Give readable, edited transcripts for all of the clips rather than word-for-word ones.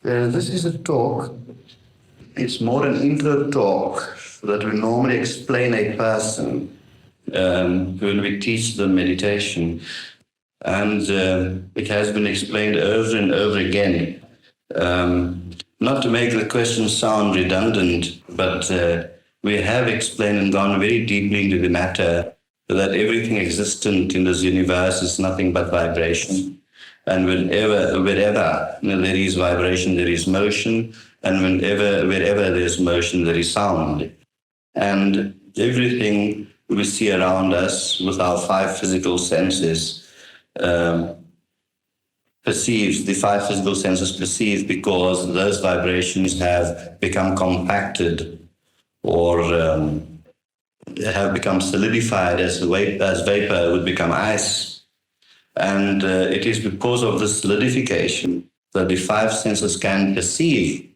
This is a talk. It's more an intro talk that we normally explain a person when we teach them meditation. And it has been explained over and over again. Not to make the question sound redundant, but we have explained and gone very deeply into the matter that everything existent in this universe is nothing but vibration. And wherever there is vibration, there is motion. And wherever there's motion, there is sound. And everything we see around us with our five physical senses perceives, the five physical senses perceive because those vibrations have become compacted or have become solidified as vapor would become ice. And it is because of this solidification that the five senses can perceive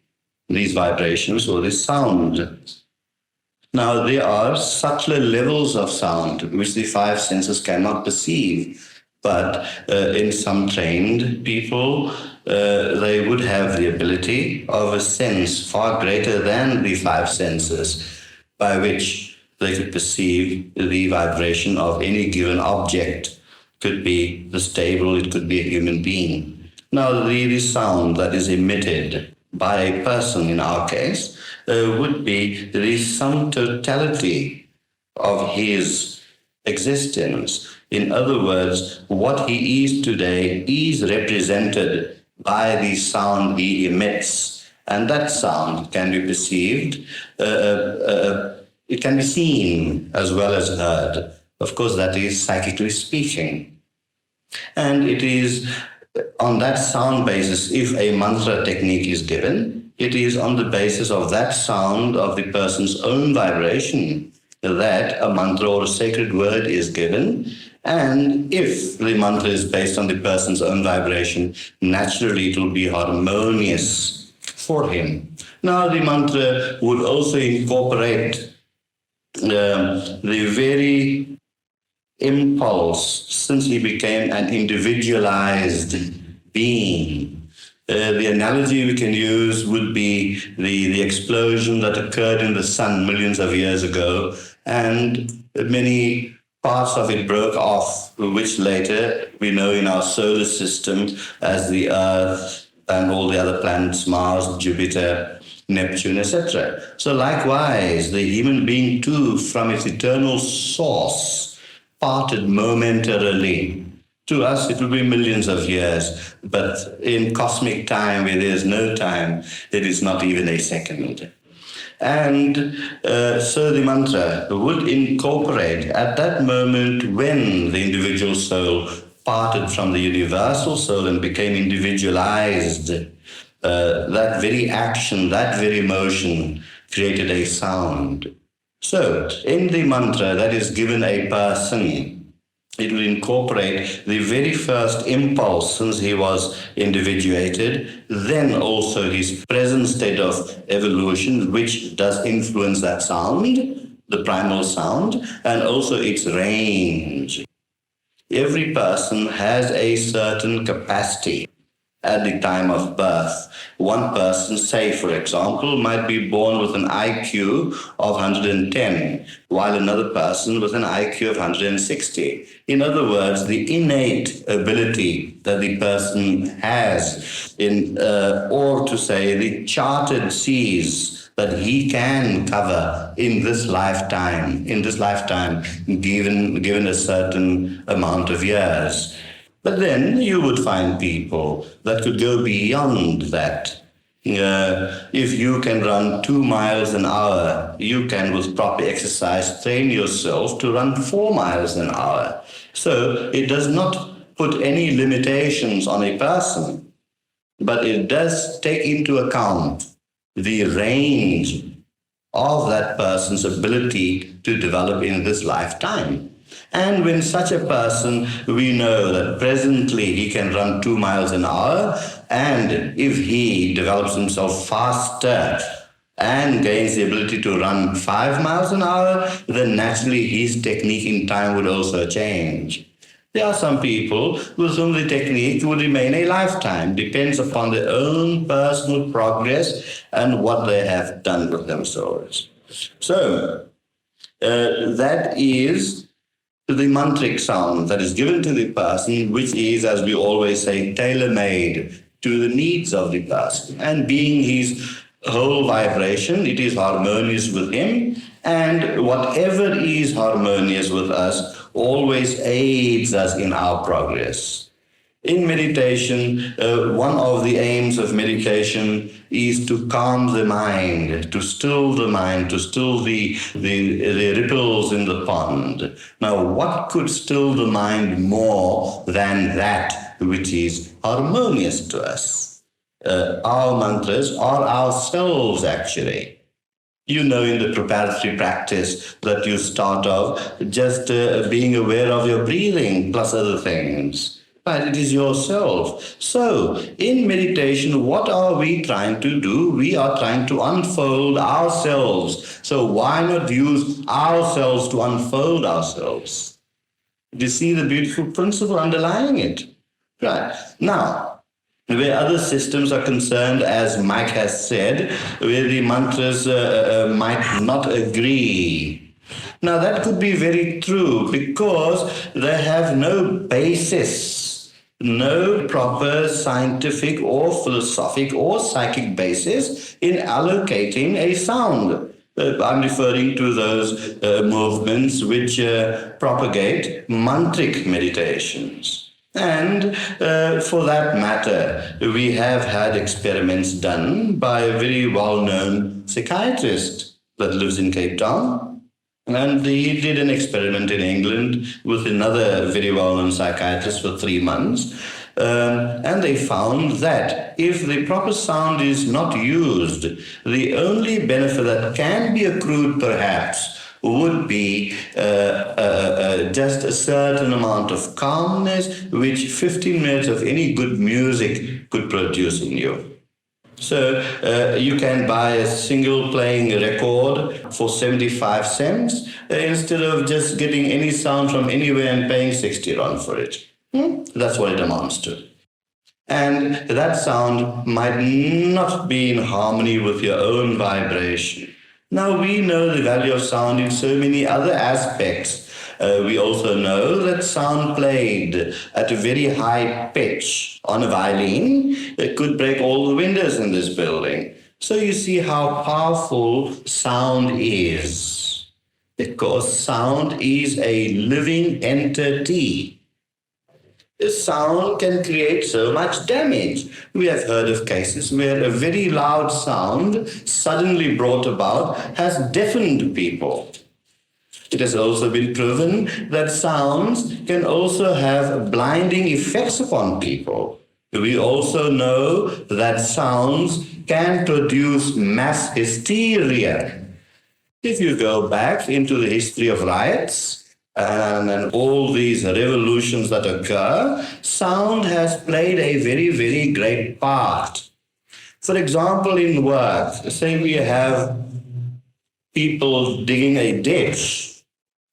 these vibrations or this sound. Now, there are subtler levels of sound which the five senses cannot perceive, but in some trained people, they would have the ability of a sense far greater than the five senses by which they could perceive the vibration of any given object. Could be the stable, it could be a human being. Now, the sound that is emitted by a person in our case would be the sum totality of his existence. In other words, what he is today is represented by the sound he emits. And that sound can be perceived, it can be seen as well as heard. Of course, that is psychically speaking. And it is on that sound basis, if a mantra technique is given, it is on the basis of that sound of the person's own vibration that a mantra or a sacred word is given. And if the mantra is based on the person's own vibration, naturally it will be harmonious for him. Now, the mantra would also incorporate the very impulse, since he became an individualized being. The analogy we can use would be the explosion that occurred in the sun millions of years ago, and many parts of it broke off, which later we know in our solar system as the Earth and all the other planets, Mars, Jupiter, Neptune, etc. So likewise, the human being too, from its eternal source, parted momentarily. To us, it will be millions of years, but in cosmic time, where there's no time, it is not even a second. And so the mantra would incorporate at that moment when the individual soul parted from the universal soul and became individualized, that very action, that very motion created a sound. So, in the mantra that is given a person, it will incorporate the very first impulse since he was individuated, then also his present state of evolution, which does influence that sound, the primal sound, and also its range. Every person has a certain capacity at the time of birth. One person, say for example, might be born with an IQ of 110, while another person with an IQ of 160. In other words, the innate ability that the person has or to say the charted seas that he can cover in this lifetime, given a certain amount of years. But then you would find people that could go beyond that. If you can run 2 miles an hour, you can, with proper exercise, train yourself to run 4 miles an hour. So it does not put any limitations on a person, but it does take into account the range of that person's ability to develop in this lifetime. And when such a person, we know that presently he can run 2 miles an hour, and if he develops himself faster and gains the ability to run 5 miles an hour, then naturally his technique in time would also change. There are some people with whom the technique will remain a lifetime, depends upon their own personal progress and what they have done with themselves. So, that is the mantric sound that is given to the person, which is, as we always say, tailor-made to the needs of the person. And being his whole vibration, it is harmonious with him, and whatever is harmonious with us always aids us in our progress. In meditation, one of the aims of meditation is to calm the mind, to still the mind, to still the ripples in the pond. Now, what could still the mind more than that which is harmonious to us? Our mantras are ourselves, actually. You know, in the preparatory practice that you start off just being aware of your breathing plus other things. But it is yourself. So, in meditation, what are we trying to do? We are trying to unfold ourselves. So, why not use ourselves to unfold ourselves? Do you see the beautiful principle underlying it? Right. Now, where other systems are concerned, as Mike has said, where the mantras might not agree. Now, that could be very true because they have no basis, no proper scientific or philosophic or psychic basis in allocating a sound. I'm referring to those movements which propagate mantric meditations. And for that matter, we have had experiments done by a very well-known psychiatrist that lives in Cape Town. And he did an experiment in England with another very well-known psychiatrist for 3 months. And they found that if the proper sound is not used, the only benefit that can be accrued perhaps would be just a certain amount of calmness, which 15 minutes of any good music could produce in you. So you can buy a single playing record for 75 cents instead of just getting any sound from anywhere and paying 60 rand for it. That's what it amounts to. And that sound might not be in harmony with your own vibration. Now, we know the value of sound in so many other aspects. We also know that sound played at a very high pitch on a violin could break all the windows in this building. So you see how powerful sound is, because sound is a living entity. Sound can create so much damage. We have heard of cases where a very loud sound suddenly brought about has deafened people. It has also been proven that sounds can also have blinding effects upon people. We also know that sounds can produce mass hysteria. If you go back into the history of riots, and all these revolutions that occur, sound has played a very, very great part. For example, in work, say we have people digging a ditch,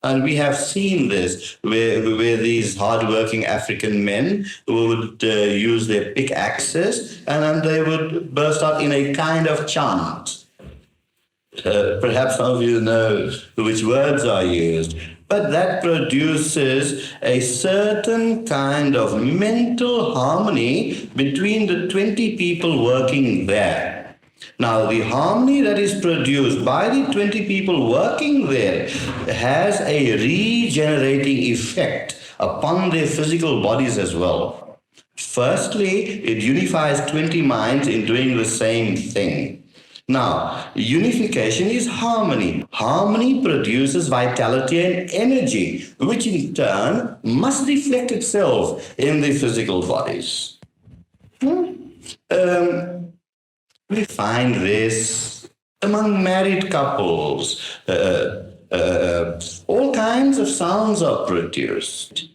and we have seen this where these hardworking African men would use their pickaxes and then they would burst out in a kind of chant. Perhaps some of you know which words are used. But that produces a certain kind of mental harmony between the 20 people working there. Now, the harmony that is produced by the 20 people working there has a regenerating effect upon their physical bodies as well. Firstly, it unifies 20 minds in doing the same thing. Now, unification is harmony. Harmony produces vitality and energy, which in turn must reflect itself in the physical bodies. We find this among married couples. All kinds of sounds are produced.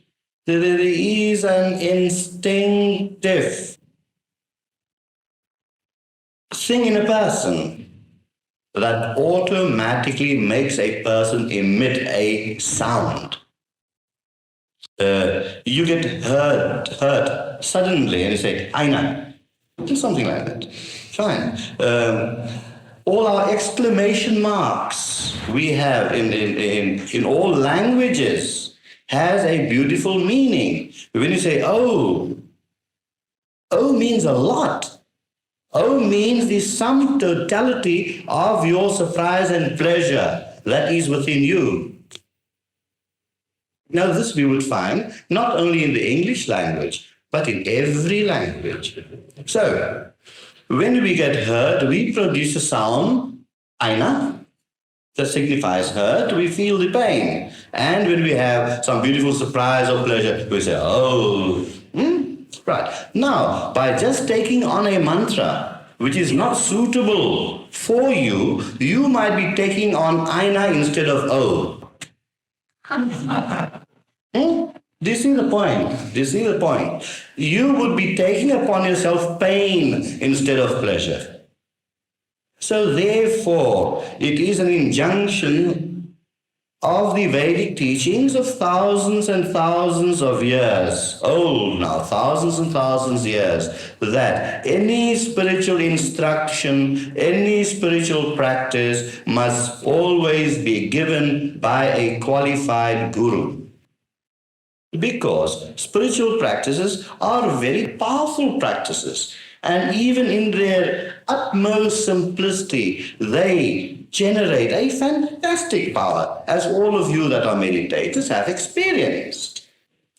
There is an instinctive thing in a person that automatically makes a person emit a sound. You get hurt suddenly, and you say, Aina. Do something like that. Fine. All our exclamation marks we have in all languages has a beautiful meaning. When you say, oh means a lot. Oh means the sum totality of your surprise and pleasure that is within you. Now, this we would find not only in the English language, but in every language. So, when we get hurt, we produce a sound, aina, that signifies hurt. We feel the pain. And when we have some beautiful surprise or pleasure, we say, oh, right. Now, by just taking on a mantra which is not suitable for you, you might be taking on aina instead of oh. Do you see the point? Do you see the point? You would be taking upon yourself pain instead of pleasure. So therefore, it is an injunction of the Vedic teachings of thousands and thousands of years, old now, thousands and thousands of years, that any spiritual instruction, any spiritual practice must always be given by a qualified guru. Because spiritual practices are very powerful practices. And even in their utmost simplicity, they generate a fantastic power, as all of you that are meditators have experienced.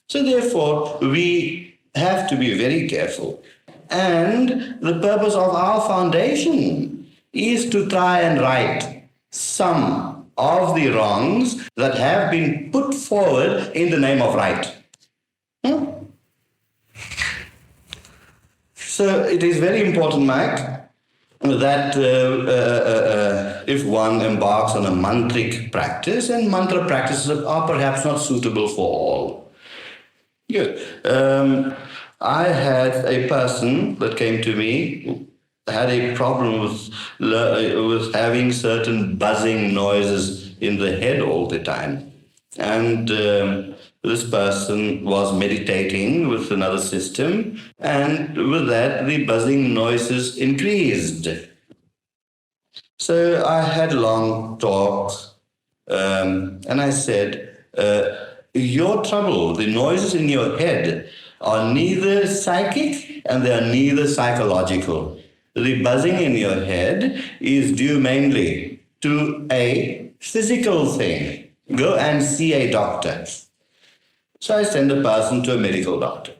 So therefore, we have to be very careful. And the purpose of our foundation is to try and right some of the wrongs that have been put forward in the name of right. So it is very important, Mike, that if one embarks on a mantric practice, and mantra practices are perhaps not suitable for all. Good. I had a person that came to me who had a problem with having certain buzzing noises in the head all the time. And this person was meditating with another system, and with that, the buzzing noises increased. So I had long talks, and I said, your trouble, the noises in your head, are neither psychic and they are neither psychological. The buzzing in your head is due mainly to a physical thing. Go and see a doctor. So I send a person to a medical doctor.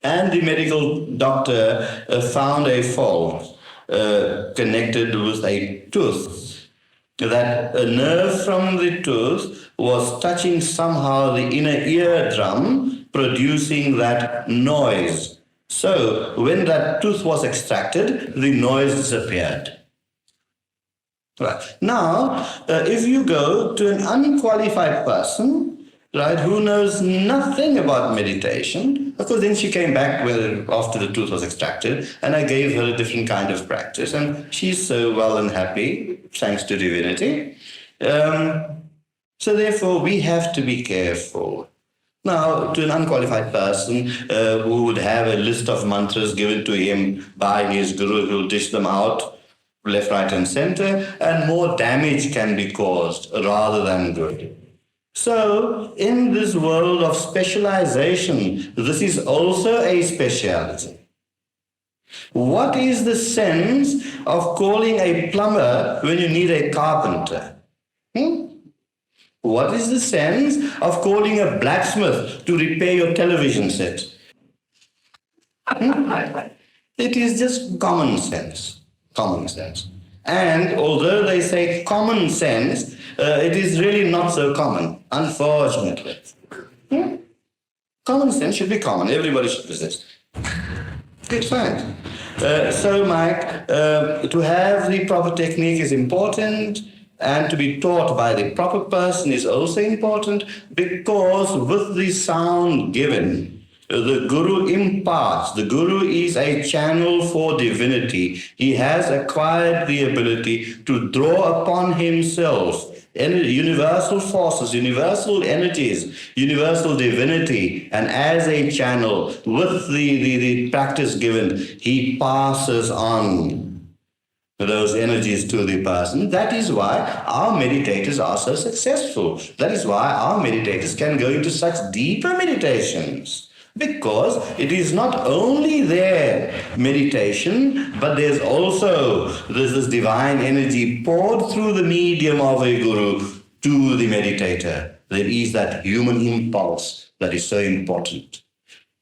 And the medical doctor found a fault connected with a tooth. That a nerve from the tooth was touching somehow the inner eardrum, producing that noise. So when that tooth was extracted, the noise disappeared. Right. Now, if you go to an unqualified person, right, who knows nothing about meditation, of course, then she came back after the tooth was extracted, and I gave her a different kind of practice, and she's so well and happy, thanks to divinity. So therefore, we have to be careful. Now, to an unqualified person who would have a list of mantras given to him by his guru, who will dish them out left, right, and center, and more damage can be caused rather than good. So, in this world of specialization, this is also a speciality. What is the sense of calling a plumber when you need a carpenter? What is the sense of calling a blacksmith to repair your television set? It is just common sense. Common sense. And although they say common sense, it is really not so common, unfortunately. Common sense should be common. Everybody should possess it. It's fine. So, Mike, to have the proper technique is important, and to be taught by the proper person is also important, because with the sound given, the guru imparts. The guru is a channel for divinity. He has acquired the ability to draw upon himself universal forces, universal energies, universal divinity, and as a channel with the practice given, he passes on those energies to the person. That is why our meditators are so successful. That is why our meditators can go into such deeper meditations. Because it is not only their meditation, but there's also this divine energy poured through the medium of a guru to the meditator. There is that human impulse that is so important.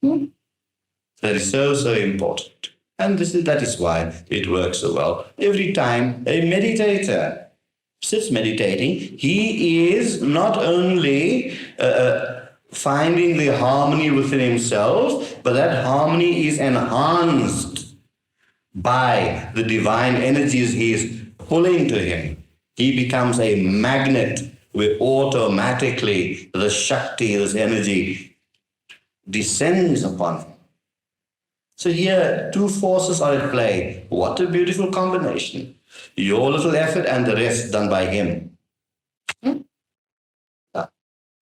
That is so, so important. And that is why it works so well. Every time a meditator sits meditating, he is not only finding the harmony within himself, but that harmony is enhanced by the divine energies he is pulling to him. He becomes a magnet where automatically the Shakti, this energy, descends upon him. So here, two forces are at play. What a beautiful combination. Your little effort and the rest done by him.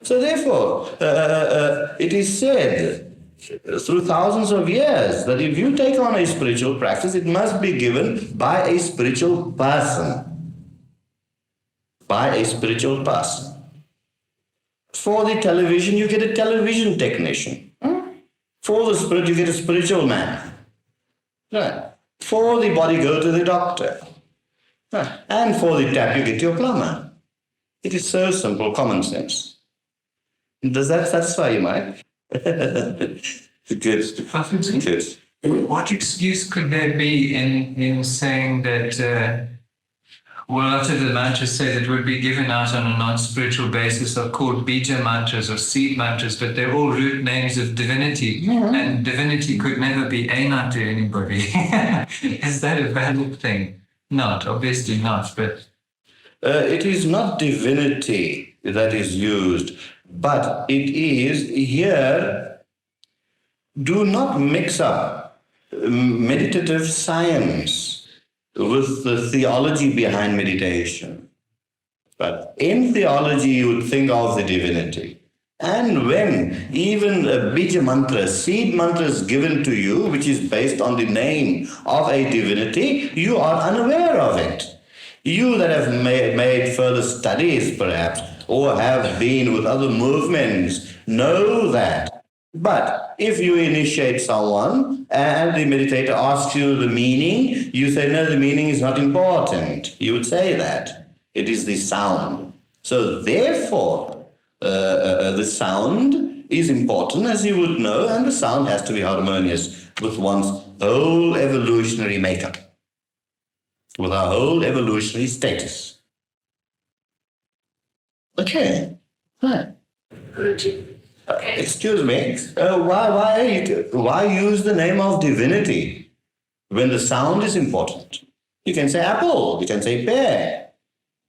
So therefore, it is said through thousands of years that if you take on a spiritual practice, it must be given by a spiritual person. By a spiritual person. For the television, you get a television technician. For the spirit, you get a spiritual man. Right. For the body, go to the doctor. Right. And for the tap, you get your plumber. It is so simple, common sense. Does that satisfy you, Mike? Good. Good. What excuse could there be in saying that, well, a lot of the mantras say that would be given out on a non-spiritual basis are called bija mantras or seed mantras, but they're all root names of divinity. Mm-hmm. And divinity could never be Aina to anybody. Is that a valid thing? Not, obviously not, but... it is not divinity that is used, but it is here, do not mix up meditative science with the theology behind meditation. But in theology, you would think of the divinity. And when even a bija mantra, seed mantra is given to you, which is based on the name of a divinity, you are unaware of it. You that have made further studies, perhaps, or have been with other movements, know that. But if you initiate someone and the meditator asks you the meaning, you say, no, the meaning is not important. You would say that. It is the sound. So therefore, the sound is important, as you would know, and the sound has to be harmonious with one's whole evolutionary makeup, with our whole evolutionary status. Okay. Right. Excuse me, why use the name of divinity when the sound is important? You can say apple, you can say pear,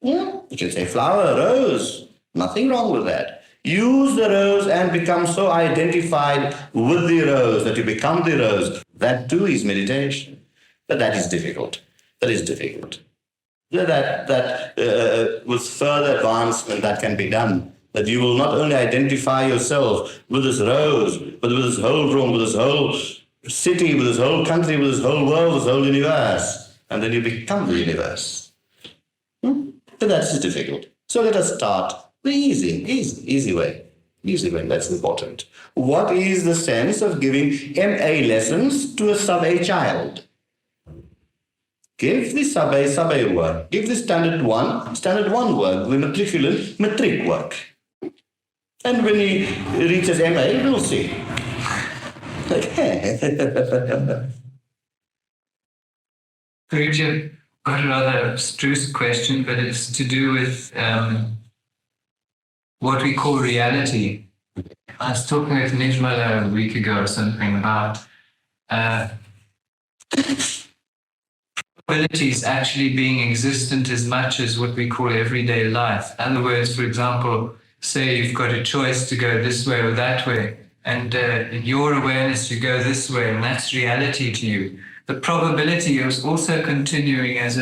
you can say flower, rose, nothing wrong with that. Use the rose and become so identified with the rose that you become the rose. That too is meditation. But that is difficult. That is difficult. That with further advancement that can be done. That you will not only identify yourself with this rose, but with this whole room, with this whole city, with this whole country, with this whole world, this whole universe. And then you become the universe. But that's difficult. So let us start the easy way. Easy way, that's important. What is the sense of giving MA lessons to a sub-A child? Give the sub-A work. Give the standard one work, the matriculant matric work. And when he reaches MA, we'll see. Okay. Guruji, I've got a rather abstruse question, but it's to do with what we call reality. I was talking with Nijmala a week ago or something about probabilities actually being existent as much as what we call everyday life. In other words, for example, say you've got a choice to go this way or that way, and in your awareness you go this way, and that's reality to you. The probability is also continuing as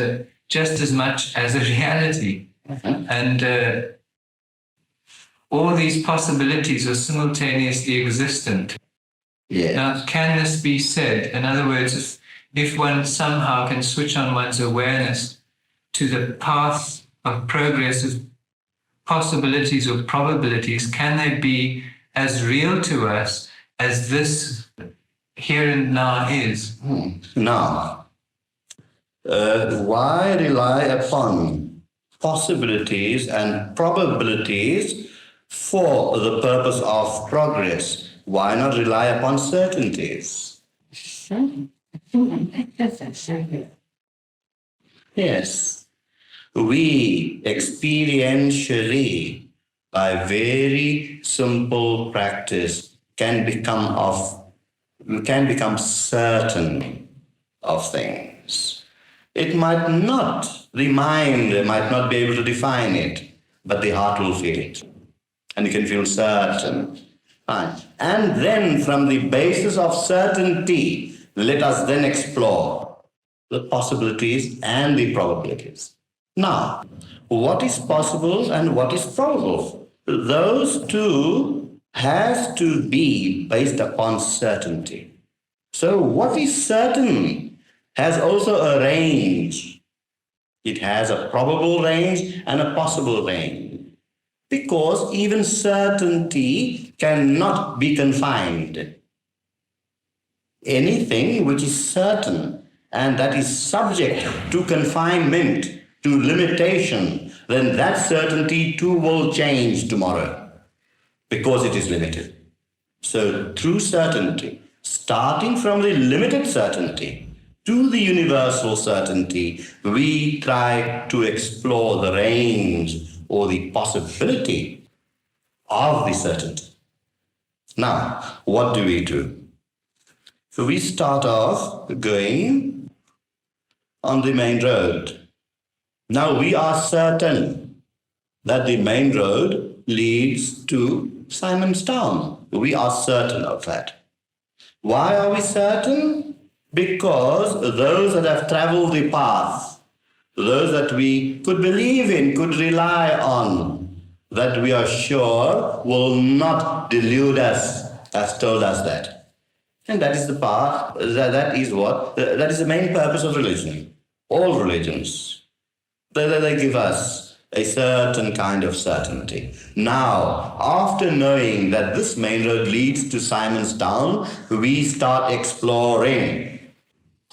just as much as a reality. And all these possibilities are simultaneously existent. Yes. Now, can this be said? In other words, if one somehow can switch on one's awareness to the path of progress of possibilities or probabilities, can they be as real to us as this here and now is? Now, why rely upon possibilities and probabilities for the purpose of progress? Why not rely upon certainties? Yes. We experientially, by very simple practice, can become certain of things. It might not, the mind might not be able to define it, but the heart will feel it. And you can feel certain. Fine. And then from the basis of certainty, let us then explore the possibilities and the probabilities. Now, what is possible and what is probable? Those two has to be based upon certainty. So what is certain has also a range. It has a probable range and a possible range. Because even certainty cannot be confined. Anything which is certain and that is subject to confinement, to limitation, then that certainty too will change tomorrow because it is limited. So through certainty, starting from the limited certainty to the universal certainty, we try to explore the range or the possibility of the certainty. Now, what do we do? So we start off going on the main road. Now we are certain that the main road leads to Simon's Town. We are certain of that. Why are we certain? Because those that have traveled the path, those that we could believe in, could rely on, that we are sure will not delude us, has told us that. And that is the path, that is the main purpose of religion. All religions, they give us a certain kind of certainty. Now, after knowing that this main road leads to Simon's Town, we start exploring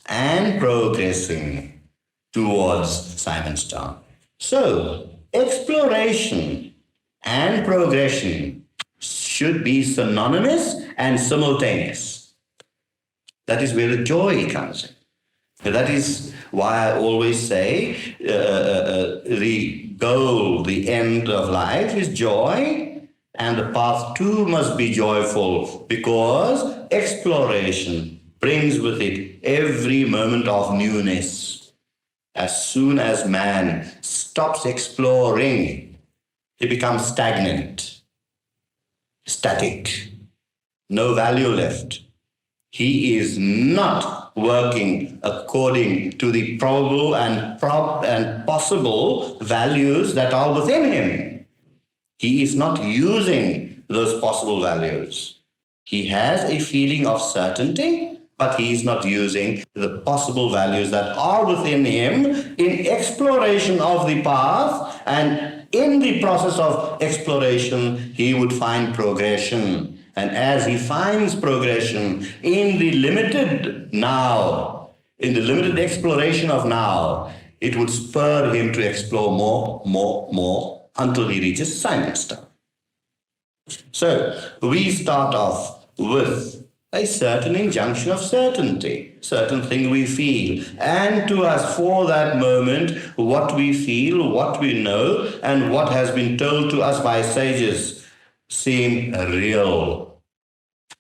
and progressing towards Simon's Town. So, exploration and progression should be synonymous and simultaneous. That is where the joy comes in. That is why I always say the goal, the end of life is joy, and the path too must be joyful, because exploration brings with it every moment of newness. As soon as man stops exploring, he becomes stagnant, static, no value left. He is not working according to the probable and possible values that are within him. He is not using those possible values. He has a feeling of certainty, but he is not using the possible values that are within him in exploration of the path, and in the process of exploration, he would find progression. And as he finds progression in the limited now, in the limited exploration of now, it would spur him to explore more, until he reaches Simon's Town. So we start off with a certain injunction of certainty, certain thing we feel. And to us, for that moment, what we feel, what we know, and what has been told to us by sages seem real.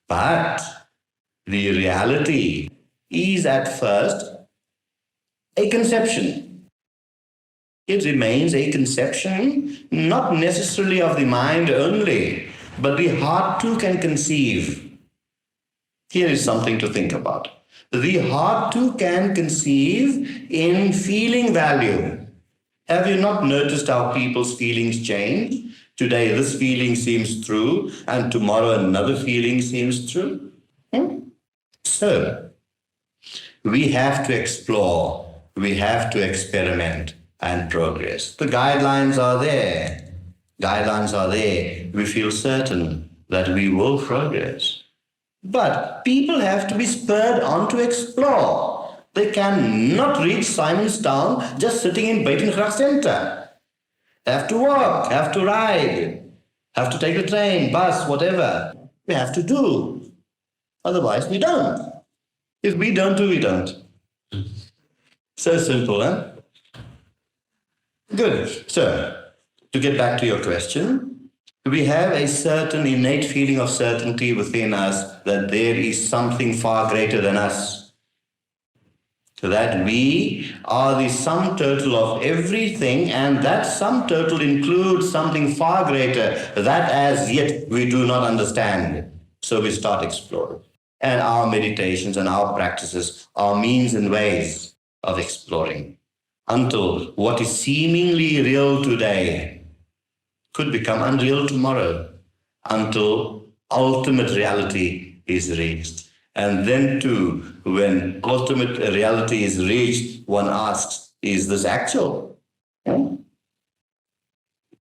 But the reality is at first a conception. It remains a conception, not necessarily of the mind only, but the heart too can conceive. Here is something to think about. The heart too can conceive in feeling value. Have you not noticed how people's feelings change? Today, this feeling seems true, and tomorrow, another feeling seems true. So, we have to explore, we have to experiment and progress. The guidelines are there. Guidelines are there. We feel certain that we will progress. But people have to be spurred on to explore. They cannot reach Simonstown just sitting in Buitengracht Center. They have to walk, have to ride, have to take the train, bus, whatever. We have to do. Otherwise, we don't. If we don't do, we don't. So simple, huh? Good. So, to get back to your question, we have a certain innate feeling of certainty within us that there is something far greater than us. That we are the sum total of everything, and that sum total includes something far greater that as yet we do not understand. So we start exploring. And our meditations and our practices are means and ways of exploring until what is seemingly real today could become unreal tomorrow, until ultimate reality is reached. And then too, when ultimate reality is reached, one asks, is this actual?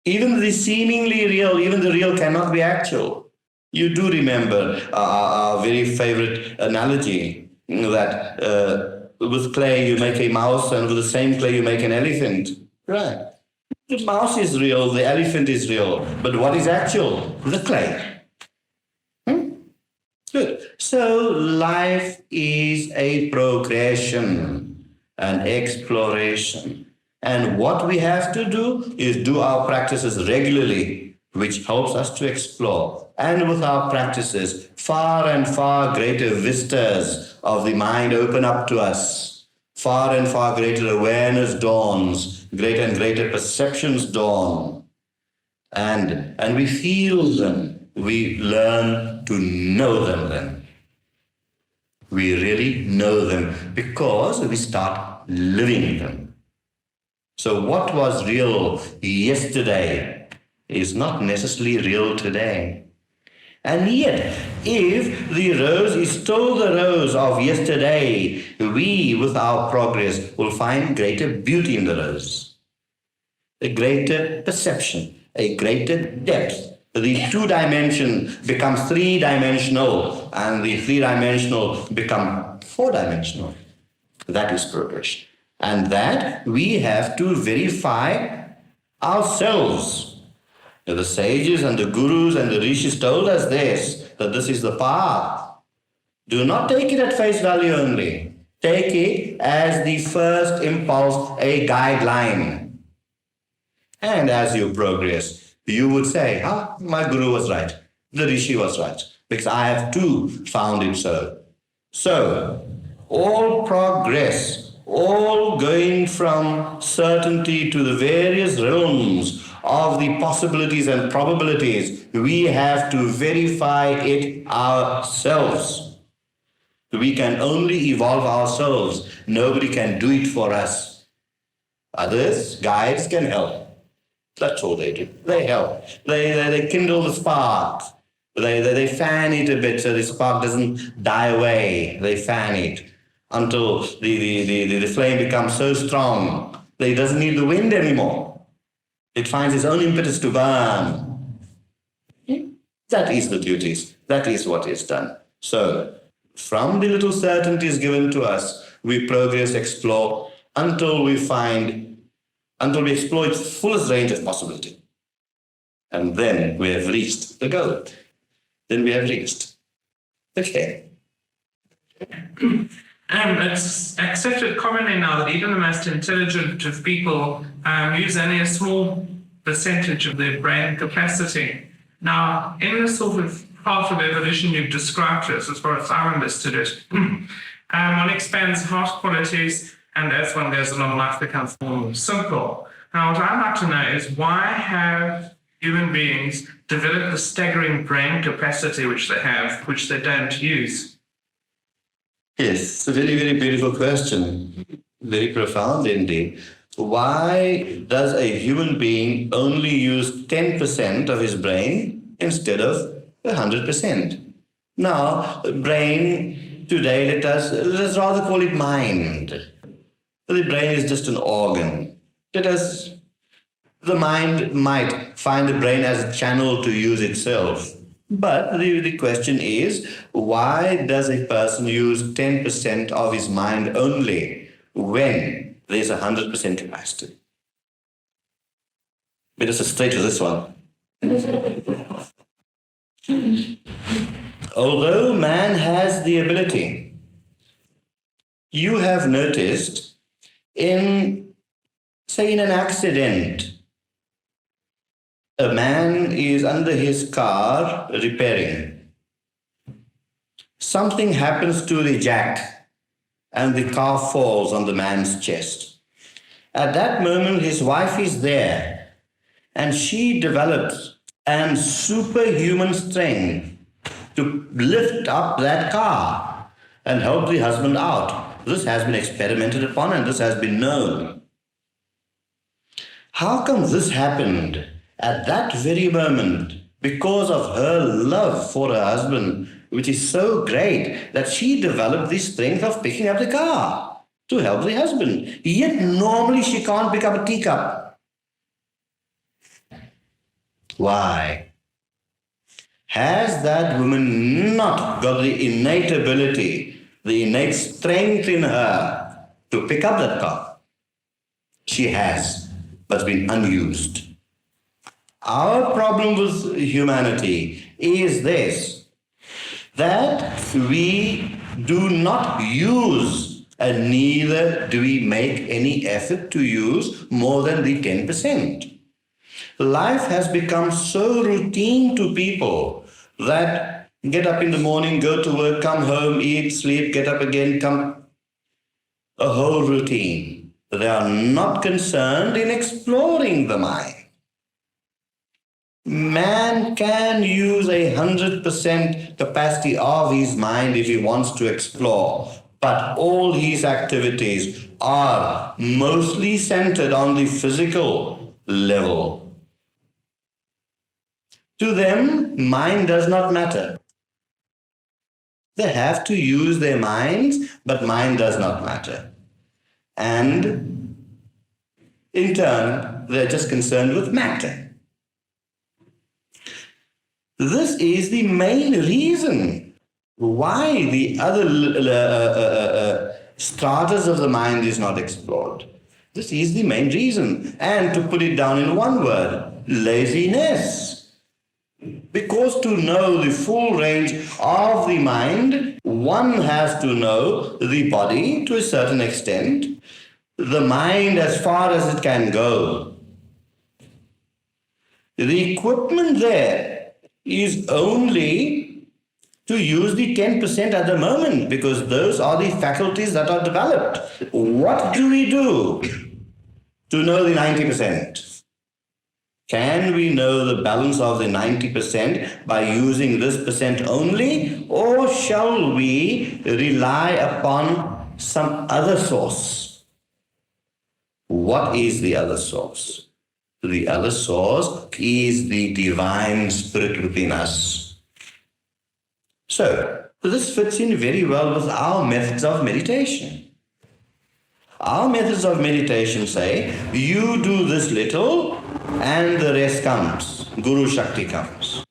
Even the seemingly real, even the real cannot be actual. You do remember our very favorite analogy that with clay you make a mouse, and with the same clay you make an elephant. Right. The mouse is real, the elephant is real, but what is actual? The clay. Good. So life is a progression, an exploration. And what we have to do is do our practices regularly, which helps us to explore. And with our practices, far and far greater vistas of the mind open up to us. Far and far greater awareness dawns, greater and greater perceptions dawn. And we feel them. We learn to know them then. We really know them because we start living them. So what was real yesterday is not necessarily real today. And yet, if the rose is still the rose of yesterday, we, with our progress, will find greater beauty in the rose, a greater perception, a greater depth. The 2 dimension becomes 3-dimensional, and the 3-dimensional become 4-dimensional. That is progression. And that we have to verify ourselves. The sages and the gurus and the rishis told us this, that this is the path. Do not take it at face value only. Take it as the first impulse, a guideline. And as you progress, you would say, my guru was right, the rishi was right, because I have too found it so. So, all progress, all going from certainty to the various realms of the possibilities and probabilities, we have to verify it ourselves. We can only evolve ourselves. Nobody can do it for us. Others, guides, can help. That's all they do. They help. They kindle the spark. They fan it a bit so the spark doesn't die away. They fan it until the flame becomes so strong that it doesn't need the wind anymore. It finds its own impetus to burn. That is the duties. That is what is done. So, from the little certainties given to us, we progress, explore, until we explore its fullest range of possibility. And then we have reached the goal. Then we have reached. Okay. It's accepted commonly now that even the most intelligent of people use only a small percentage of their brain capacity. Now, in the sort of path of evolution you've described to us, as far as I understood it, one expands heart qualities, and as one goes along, life becomes more simple. Now, what I'd like to know is, why have human beings developed the staggering brain capacity which they have, which they don't use? Yes, it's a very, very beautiful question. Very profound indeed. why does a human being only use 10% of his brain instead of 100%? Now, brain today, let us rather call it mind. The brain is just an organ. The mind might find the brain as a channel to use itself. But the question is, why does a person use 10% of his mind only when there's 100% capacity? Let us straight to this one. Although man has the ability, you have noticed in an accident, a man is under his car repairing. Something happens to the jack and the car falls on the man's chest. At that moment, his wife is there and she develops an superhuman strength to lift up that car and help the husband out. This has been experimented upon and this has been known. How come this happened at that very moment? Because of her love for her husband, which is so great that she developed the strength of picking up the car to help the husband. Yet normally she can't pick up a teacup. Why? Has that woman not got the innate ability, the innate strength in her to pick up that car? She has, but been unused. Our problem with humanity is this, that we do not use and neither do we make any effort to use more than the 10%. Life has become so routine to people that get up in the morning, go to work, come home, eat, sleep, get up again, come. A whole routine. They are not concerned in exploring the mind. Man can use 100% capacity of his mind if he wants to explore, but all his activities are mostly centered on the physical level. To them, mind does not matter. They have to use their minds, but mind does not matter. And in turn, they're just concerned with matter. This is the main reason why the other stratas of the mind is not explored. This is the main reason. And to put it down in one word, laziness. Because to know the full range of the mind, one has to know the body to a certain extent, the mind as far as it can go. The equipment there is only to use the 10% at the moment because those are the faculties that are developed. What do we do to know the 90%? Can we know the balance of the 90% by using this percent only, or shall we rely upon some other source? What is the other source? The other source is the divine spirit within us. So, this fits in very well with our methods of meditation. Our methods of meditation say, you do this little and the rest comes. Guru Shakti comes.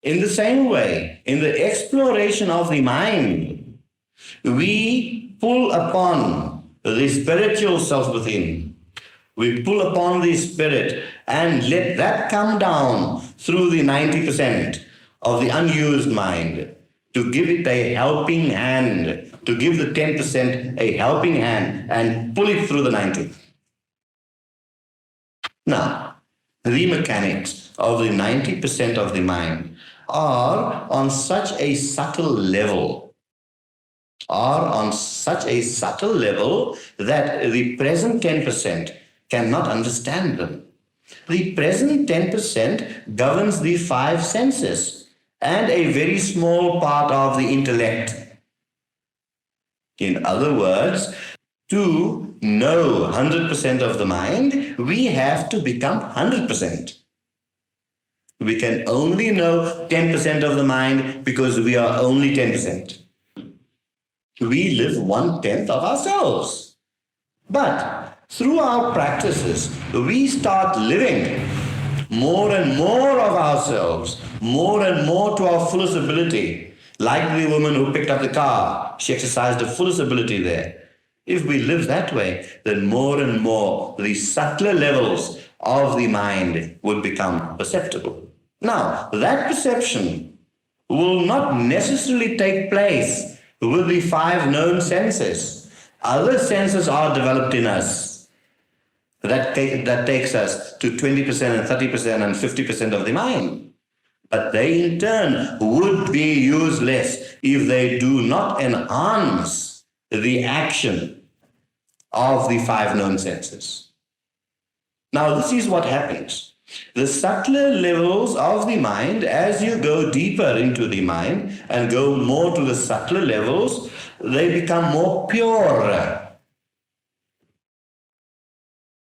In the same way, in the exploration of the mind, we pull upon the spiritual self within. We pull upon the spirit and let that come down through the 90% of the unused mind to give it a helping hand, to give the 10% a helping hand and pull it through the 90. Now, the mechanics of the 90% of the mind are on such a subtle level, that the present 10% cannot understand them. The present 10% governs the 5 senses and a very small part of the intellect. In other words, To know 100% of the mind, we have to become 100%. We can only know 10% of the mind because we are only 10%. We live 1/10 of ourselves. But through our practices, we start living more and more of ourselves, more and more to our fullest ability. Like the woman who picked up the car, she exercised the fullest ability there. If we live that way, then more and more the subtler levels of the mind would become perceptible. Now, that perception will not necessarily take place with the 5 known senses. Other senses are developed in us. That takes us to 20% and 30% and 50% of the mind. But they in turn would be useless if they do not enhance the action of the 5 known senses. Now, this is what happens. The subtler levels of the mind, as you go deeper into the mind and go more to the subtler levels, they become more pure.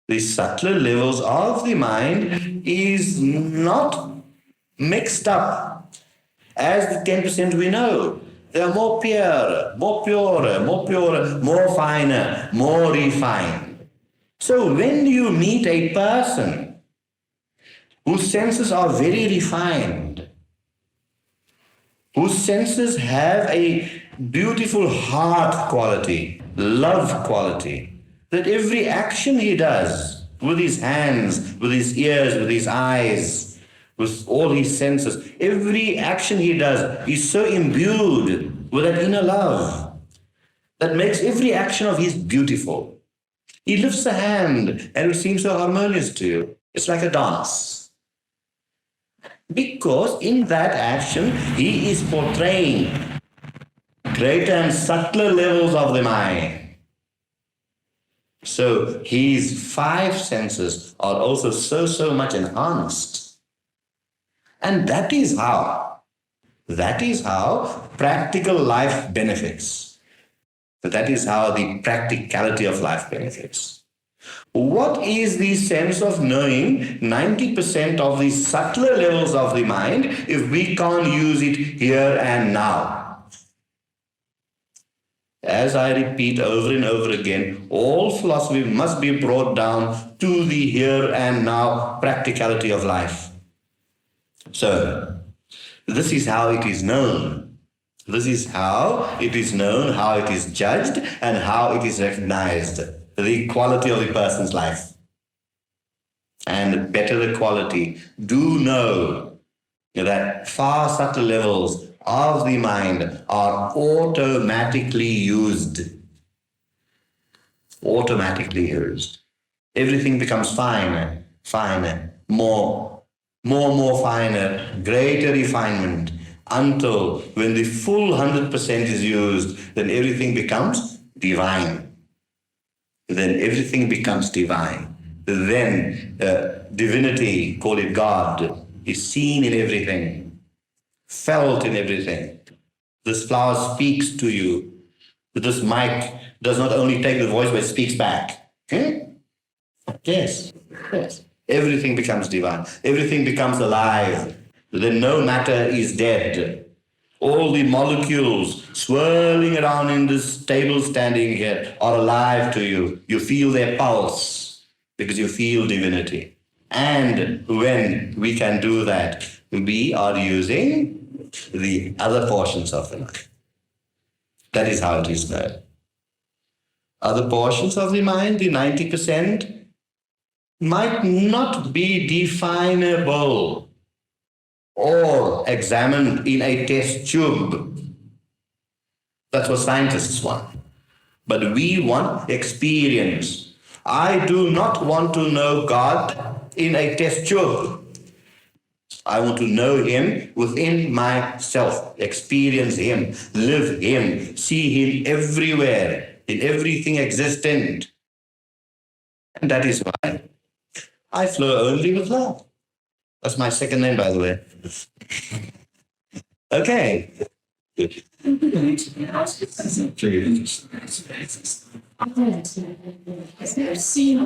The subtler levels of the mind is not mixed up as the 10% we know. They are more pure, more finer, more refined. So when you meet a person whose senses are very refined, whose senses have a beautiful heart quality, love quality, that every action he does with his hands, with his ears, with his eyes, with all his senses, every action he does is so imbued with that inner love that makes every action of his beautiful. He lifts a hand and it seems so harmonious to you. It's like a dance. Because in that action, he is portraying greater and subtler levels of the mind. So his 5 senses are also so much enhanced. And that is how practical life benefits. That is how the practicality of life benefits. What is the sense of knowing 90% of the subtler levels of the mind if we can't use it here and now? As I repeat over and over again, all philosophy must be brought down to the here and now practicality of life. So, this is how it is known. This is how it is known, how it is judged, and how it is recognized. The quality of the person's life. And better the quality, do know that far subtle levels of the mind are automatically used. Automatically used. Everything becomes finer, more finer, greater refinement, until when the full 100% is used, then everything becomes divine. Then everything becomes divine. Then divinity, call it God, is seen in everything, felt in everything. This flower speaks to you. This mic does not only take the voice, but it speaks back. Yes. Everything becomes divine. Everything becomes alive. Then no matter is dead. All the molecules swirling around in this table standing here are alive to you. You feel their pulse because you feel divinity. And when we can do that, we are using the other portions of the mind. That is how it is known. Other portions of the mind, the 90%, might not be definable or examined in a test tube. That's what scientists want. But we want experience. I do not want to know God in a test tube. I want to know Him within myself, experience Him, live Him, see Him everywhere, in everything existent. And that is why I flow only with love. That's my second name, by the way. Okay. I've seen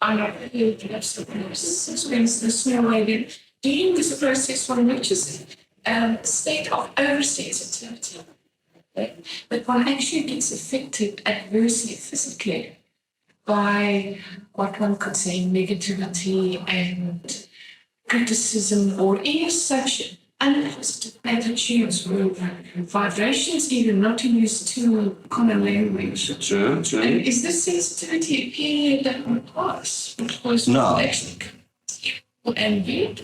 on a page of suspense the small lady during this process one reaches a state of oversensitivity. But one actually gets affected adversely physically by what one could say negativity and criticism or any such unpositive attitudes or vibrations, even not to use too common language. True. And is this sensitivity a period that will pass? Because No. actually and be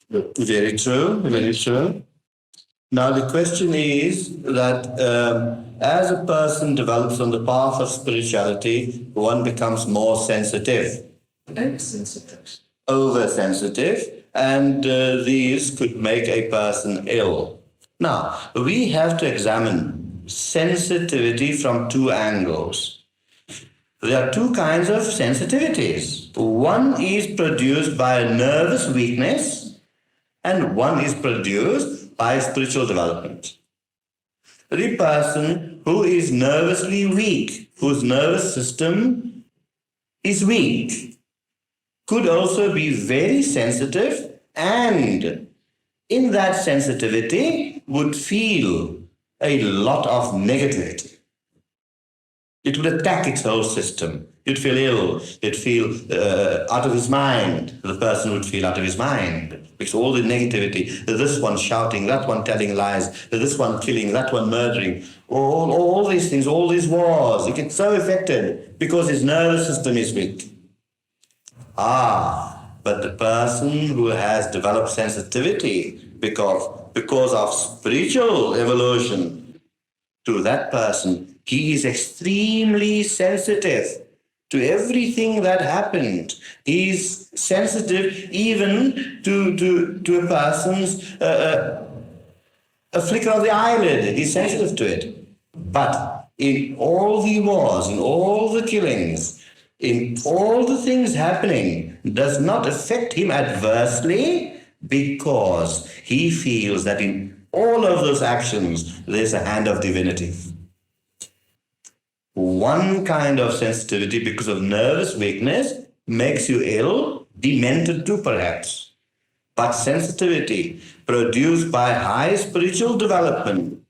Very true. Now the question is that as a person develops on the path of spirituality, one becomes more sensitive, oversensitive, and these could make a person ill. Now, we have to examine sensitivity from two angles. There are two kinds of sensitivities. One is produced by a nervous weakness, and one is produced by spiritual development. The person who is nervously weak, whose nervous system is weak, could also be very sensitive, and in that sensitivity would feel a lot of negativity. It would attack its whole system. You'd feel ill. You'd feel out of his mind. The person would feel out of his mind. Because all the negativity, this one shouting, that one telling lies, this one killing, that one murdering, all these things, all these wars, he gets so affected because his nervous system is weak. But the person who has developed sensitivity because of spiritual evolution, to that person, he is extremely sensitive to everything that happened. He is sensitive even to a person's a flicker of the eyelid. He's sensitive to it. But in all the wars, in all the killings, in all the things happening, does not affect him adversely because he feels that in all of those actions, there's a hand of divinity. One kind of sensitivity because of nervous weakness makes you ill, demented too perhaps. But sensitivity produced by high spiritual development,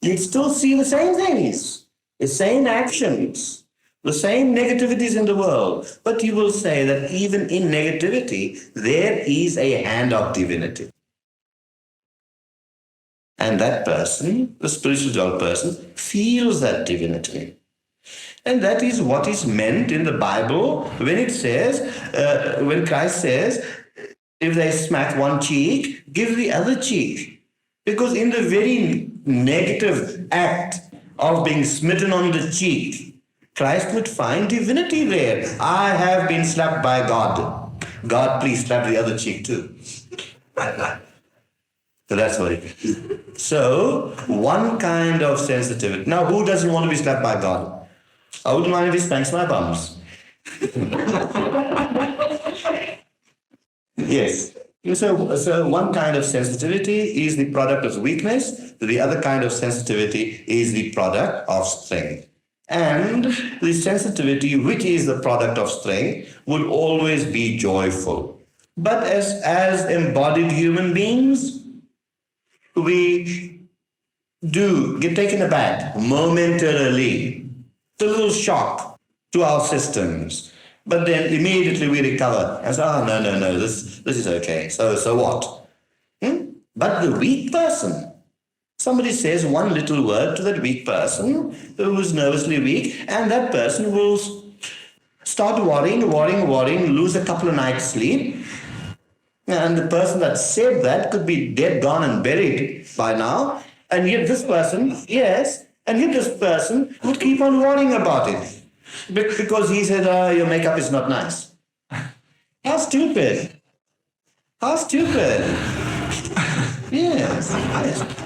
you still see the same things, the same actions, the same negativities in the world. But you will say that even in negativity, there is a hand of divinity. And that person, the spiritual developed person, feels that divinity. And that is what is meant in the Bible when it says, when Christ says, if they smack one cheek, give the other cheek. Because in the very negative act of being smitten on the cheek, Christ would find divinity there. I have been slapped by God. God, please slap the other cheek too. So that's what it is. So, one kind of sensitivity. Now, who doesn't want to be slapped by God? I wouldn't mind if he spanks my bums. Yes. So one kind of sensitivity is the product of weakness. The other kind of sensitivity is the product of strength. And the sensitivity, which is the product of strength, would always be joyful. But as embodied human beings, we do get taken aback momentarily. It's a little shock to our systems. But then immediately we recover and say, no, this is okay. So what? But the weak person, somebody says one little word to that weak person who is nervously weak, and that person will start worrying, lose a couple of nights' sleep. And the person that said that could be dead, gone, and buried by now. And yet this person, would keep on worrying about it. Because he said, your makeup is not nice. How stupid. Yes.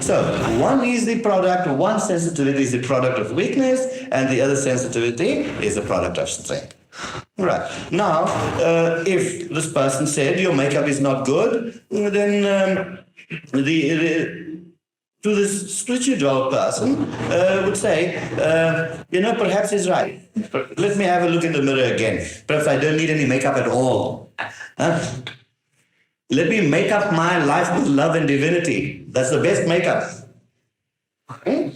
So, one is the product, one sensitivity is the product of weakness, and the other sensitivity is the product of strength. Right. Now, if this person said your makeup is not good, then to this spiritual person would say, perhaps he's right. Let me have a look in the mirror again. Perhaps I don't need any makeup at all. Huh? Let me make up my life with love and divinity. That's the best makeup. Okay.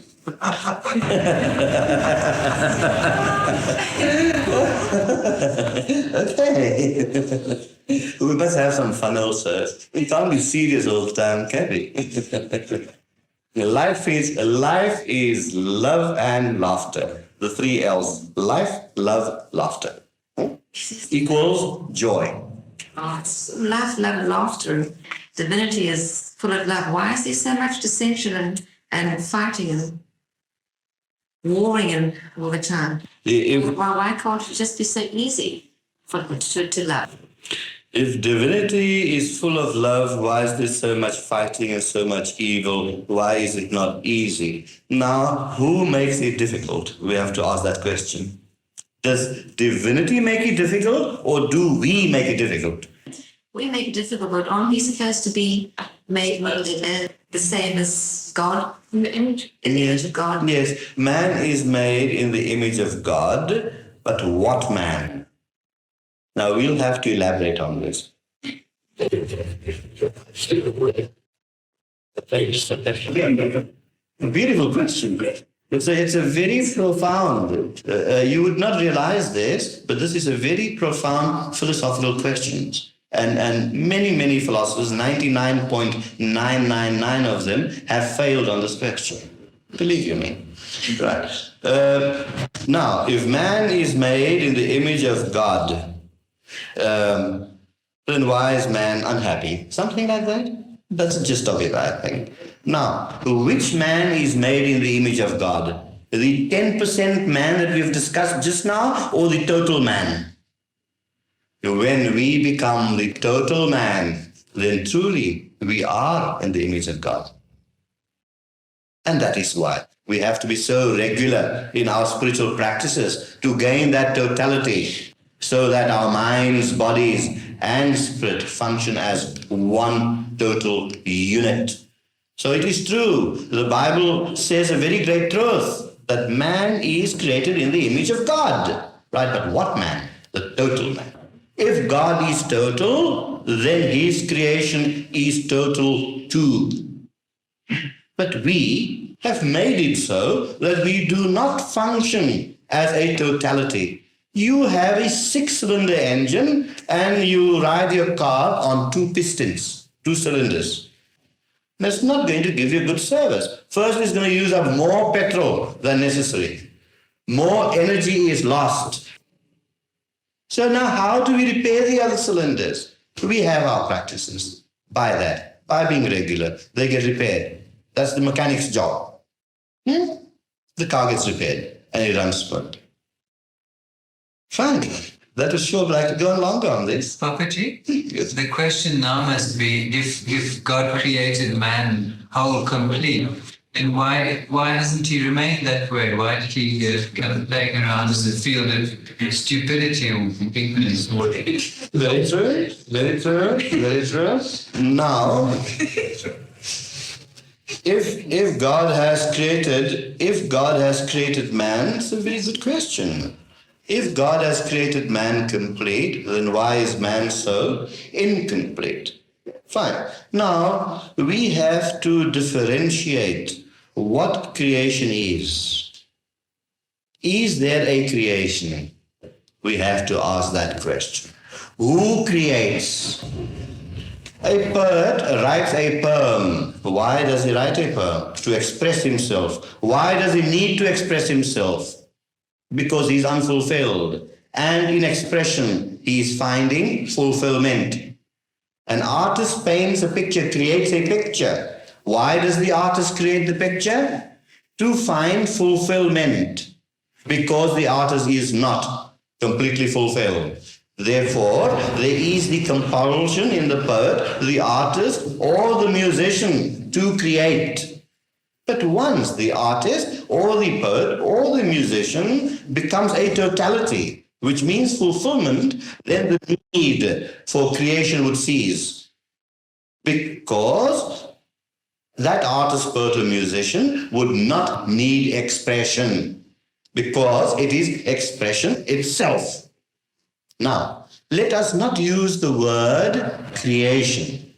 We must have some fun also. We can't be serious all the time, can we? Life is love and laughter. The 3 L's. Life, love, laughter. Equals joy. Oh, it's love, laughter. Divinity is full of love. Why is there so much dissension and fighting and warring and all the time? Why can't it just be so easy to love? If divinity is full of love, why is there so much fighting and so much evil? Why is it not easy? Now, who makes it difficult? We have to ask that question. Does divinity make it difficult, or do we make it difficult? We make it difficult, but aren't we supposed to be made the same as God? In the image. In the image of God? Yes, man is made in the image of God, but what man? Now we'll have to elaborate on this. Beautiful question. It's a very profound, you would not realize this, but this is a very profound philosophical question. And many philosophers, 99.999 of them, have failed on this question. Believe you me. Right. Now, if man is made in the image of God, then why is man unhappy? Something like that? That's the gist of it, I think. Now, which man is made in the image of God? The 10% man that we've discussed just now, or the total man? When we become the total man, then truly we are in the image of God. And that is why we have to be so regular in our spiritual practices to gain that totality, so that our minds, bodies, and spirit function as one total unit. So it is true, the Bible says a very great truth, that man is created in the image of God. Right, but what man? The total man. If God is total, then his creation is total too. But we have made it so that we do not function as a totality. You have a 6-cylinder engine and you ride your car on 2 pistons, 2 cylinders. That's not going to give you good service. First, it's going to use up more petrol than necessary. More energy is lost. So now how do we repair the other cylinders? We have our practices. By that, by being regular, they get repaired. That's the mechanic's job. The car gets repaired and it runs smooth. Fine. That was sure like to go longer on this. Papaji, Yes. the question now must be, if God created man whole, complete, then why hasn't he remained that way? Why did he come playing around as a field of stupidity or weakness? Very true. Very true. Very true. Now, if God has created man, it's a very good question. If God has created man complete, then why is man so incomplete? Fine. Now, we have to differentiate what creation is. Is there a creation? We have to ask that question. Who creates? A poet writes a poem. Why does he write a poem? To express himself. Why does he need to express himself? Because he's unfulfilled. And in expression, he is finding fulfillment. An artist paints a picture, creates a picture. Why does the artist create the picture? To find fulfillment. Because the artist is not completely fulfilled. Therefore, there is the compulsion in the poet, the artist, or the musician to create. But once the artist or the poet or the musician becomes a totality, which means fulfillment, then the need for creation would cease. Because that artist, poet, or musician would not need expression because it is expression itself. Now, let us not use the word creation.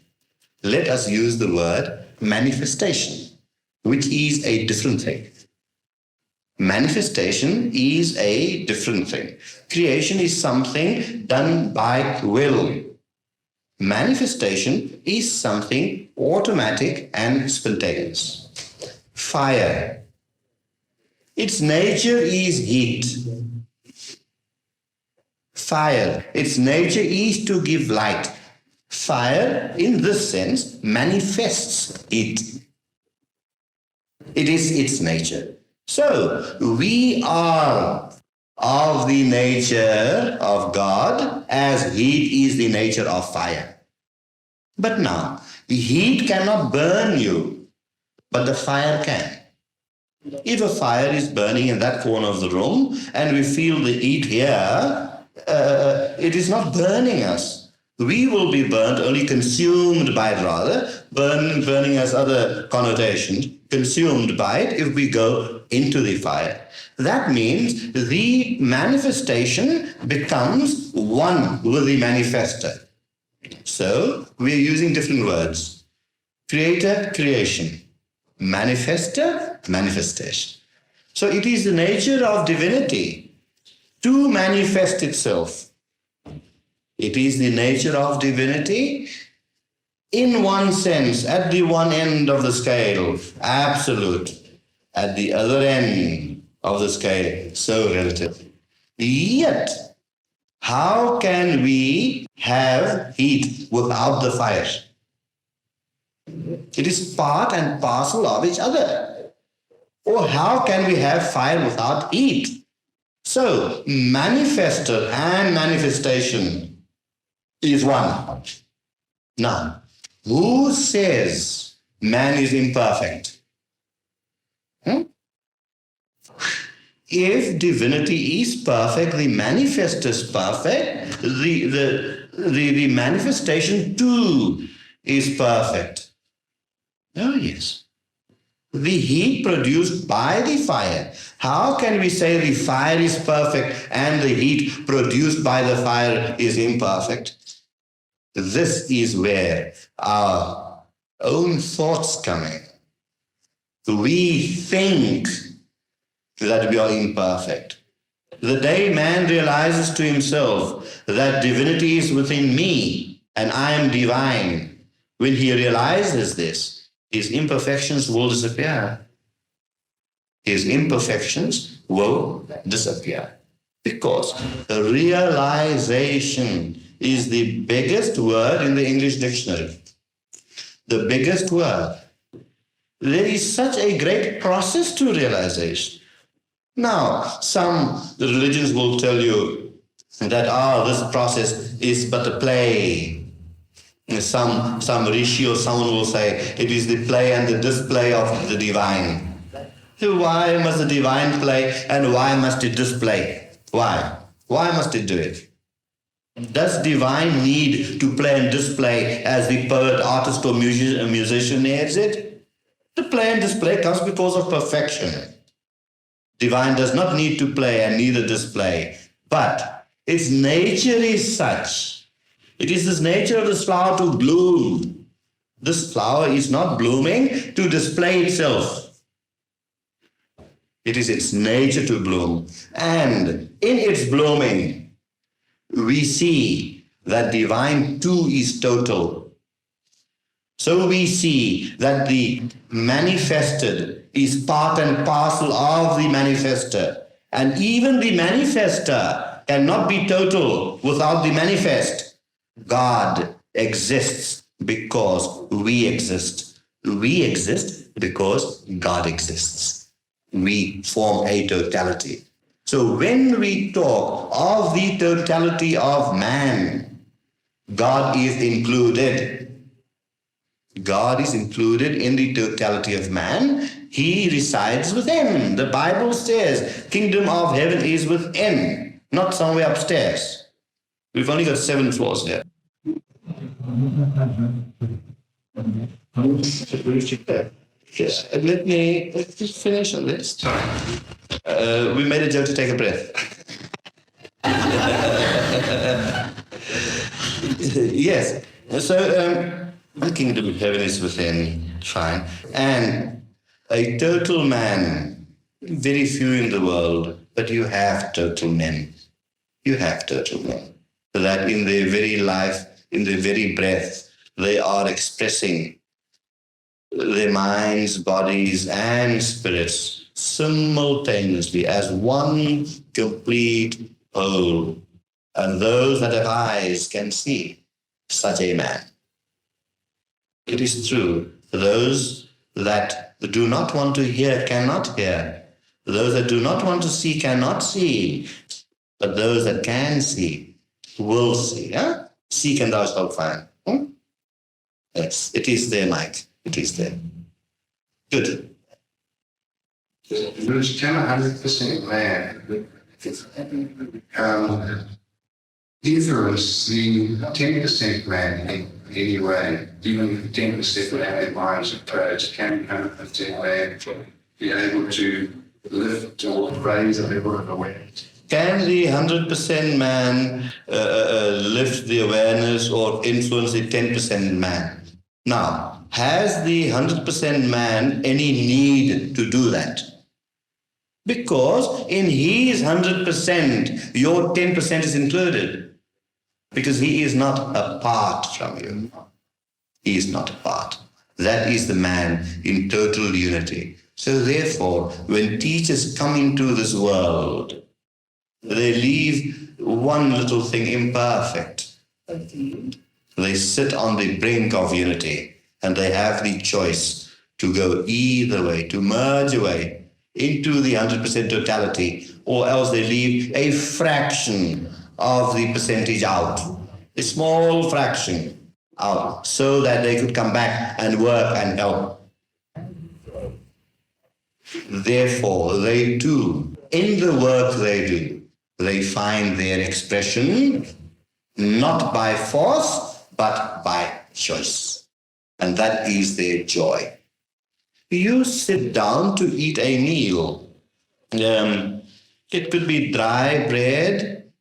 Let us use the word manifestation, which is a different thing. Manifestation is a different thing. Creation is something done by will. Manifestation is something automatic and spontaneous. Fire. Its nature is heat. Fire. Its nature is to give light. Fire, in this sense, manifests heat. It is its nature. So, we are of the nature of God as heat is the nature of fire. But now, the heat cannot burn you, but the fire can. If a fire is burning in that corner of the room and we feel the heat here, it is not burning us. We will be burnt, only consumed by it rather. Burning has other connotations. Consumed by it if we go into the fire. That means the manifestation becomes one with the manifester. So we are using different words. Creator, creation. Manifester, manifestation. So it is the nature of divinity to manifest itself. It is the nature of divinity in one sense, at the one end of the scale, absolute. At the other end of the scale, so relative. Yet, how can we have heat without the fire? It is part and parcel of each other. Or how can we have fire without heat? So, manifester and manifestation is one. Now, who says man is imperfect? If divinity is perfect, the manifest is perfect, the manifestation too is perfect. Oh yes. The heat produced by the fire. How can we say the fire is perfect and the heat produced by the fire is imperfect? This is where our own thoughts come in. We think that we are imperfect. The day man realizes to himself that divinity is within me and I am divine, when he realizes this, his imperfections will disappear. His imperfections will disappear. Because realization is the biggest word in the English dictionary. The biggest word. There is such a great process to realization. Now, some religions will tell you that, this process is but a play. Some rishi or someone will say it is the play and the display of the divine. Why must the divine play and why must it display? Why? Why must it do it? Does divine need to play and display as the poet, artist or musician needs it? The play and display comes because of perfection. Divine does not need to play and neither display, but its nature is such. It is this nature of this flower to bloom. This flower is not blooming to display itself. It is its nature to bloom. And in its blooming, we see that divine too is total. So we see that the manifested is part and parcel of the manifester. And even the manifester cannot be total without the manifest. God exists because we exist. We exist because God exists. We form a totality. So when we talk of the totality of man, God is included. God is included in the totality of man. He resides within. The Bible says, kingdom of heaven is within, not somewhere upstairs. We've only got 7 floors here. Let's just finish on this. Sorry. We made a joke to take a breath. Yes. So the kingdom of heaven is within. Fine. And a total man, very few in the world, but you have total men. You have total men. That in their very life, in their very breath, they are expressing their minds, bodies, and spirits simultaneously as one complete whole. And those that have eyes can see such a man. It is true. Those that do not want to hear cannot hear. Those that do not want to see cannot see. But those that can see will see. Huh? Seek and thou shalt find. Yes, it is there, Mike. It is there. Good. There's 100% man. Difference the 10% man in any way, even 10% man in minds and prayers, can 100% man be able to lift or raise a level of awareness? Can the 100% man lift the awareness or influence the 10% man? Now, has the 100% man any need to do that? Because in his 100%, your 10% is included. Because he is not apart from you. He is not apart. That is the man in total unity. So therefore, when teachers come into this world, they leave one little thing imperfect. They sit on the brink of unity and they have the choice to go either way, to merge away into the 100% totality, or else they leave a fraction of the percentage out, a small fraction out, so that they could come back and work and help. Therefore, they too, in the work they do, they find their expression not by force, but by choice. And that is their joy. You sit down to eat a meal. It could be dry bread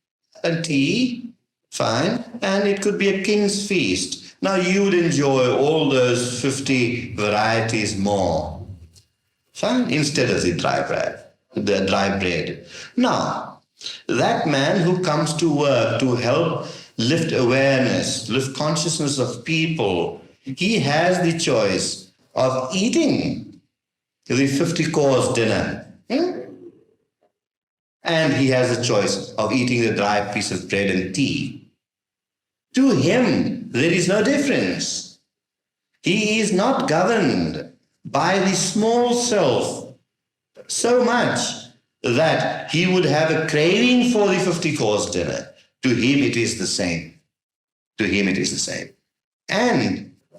and tea, fine, and it could be a king's feast. Now you would enjoy all those 50 varieties more, fine, instead of the dry bread. Now, that man who comes to work to help lift awareness, lift consciousness of people, he has the choice of eating the 50-course dinner. And he has a choice of eating the dry piece of bread and tea. To him, there is no difference. He is not governed by the small self so much that he would have a craving for the 50-course dinner. To him, it is the same. To him, it is the same.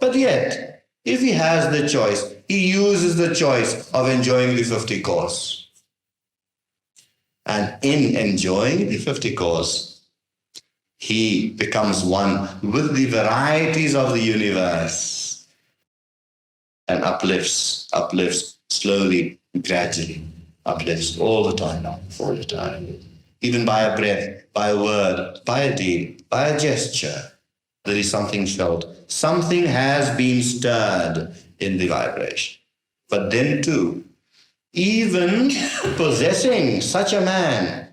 But yet, if he has the choice, he uses the choice of enjoying the 50-course. And in enjoying the 50-course, he becomes one with the varieties of the universe and uplifts slowly, gradually, uplifts all the time. Even by a breath, by a word, by a deed, by a gesture, there is something felt. Something has been stirred in the vibration. But then too, even possessing such a man,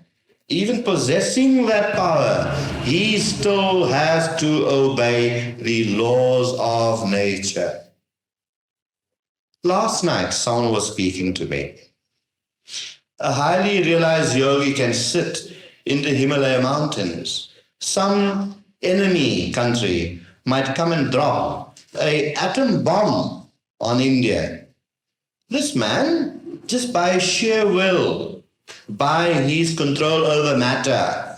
even possessing that power, he still has to obey the laws of nature. Last night, someone was speaking to me. A highly realized yogi can sit in the Himalaya mountains. Some enemy country might come and drop an atom bomb on India. This man, just by sheer will, by his control over matter,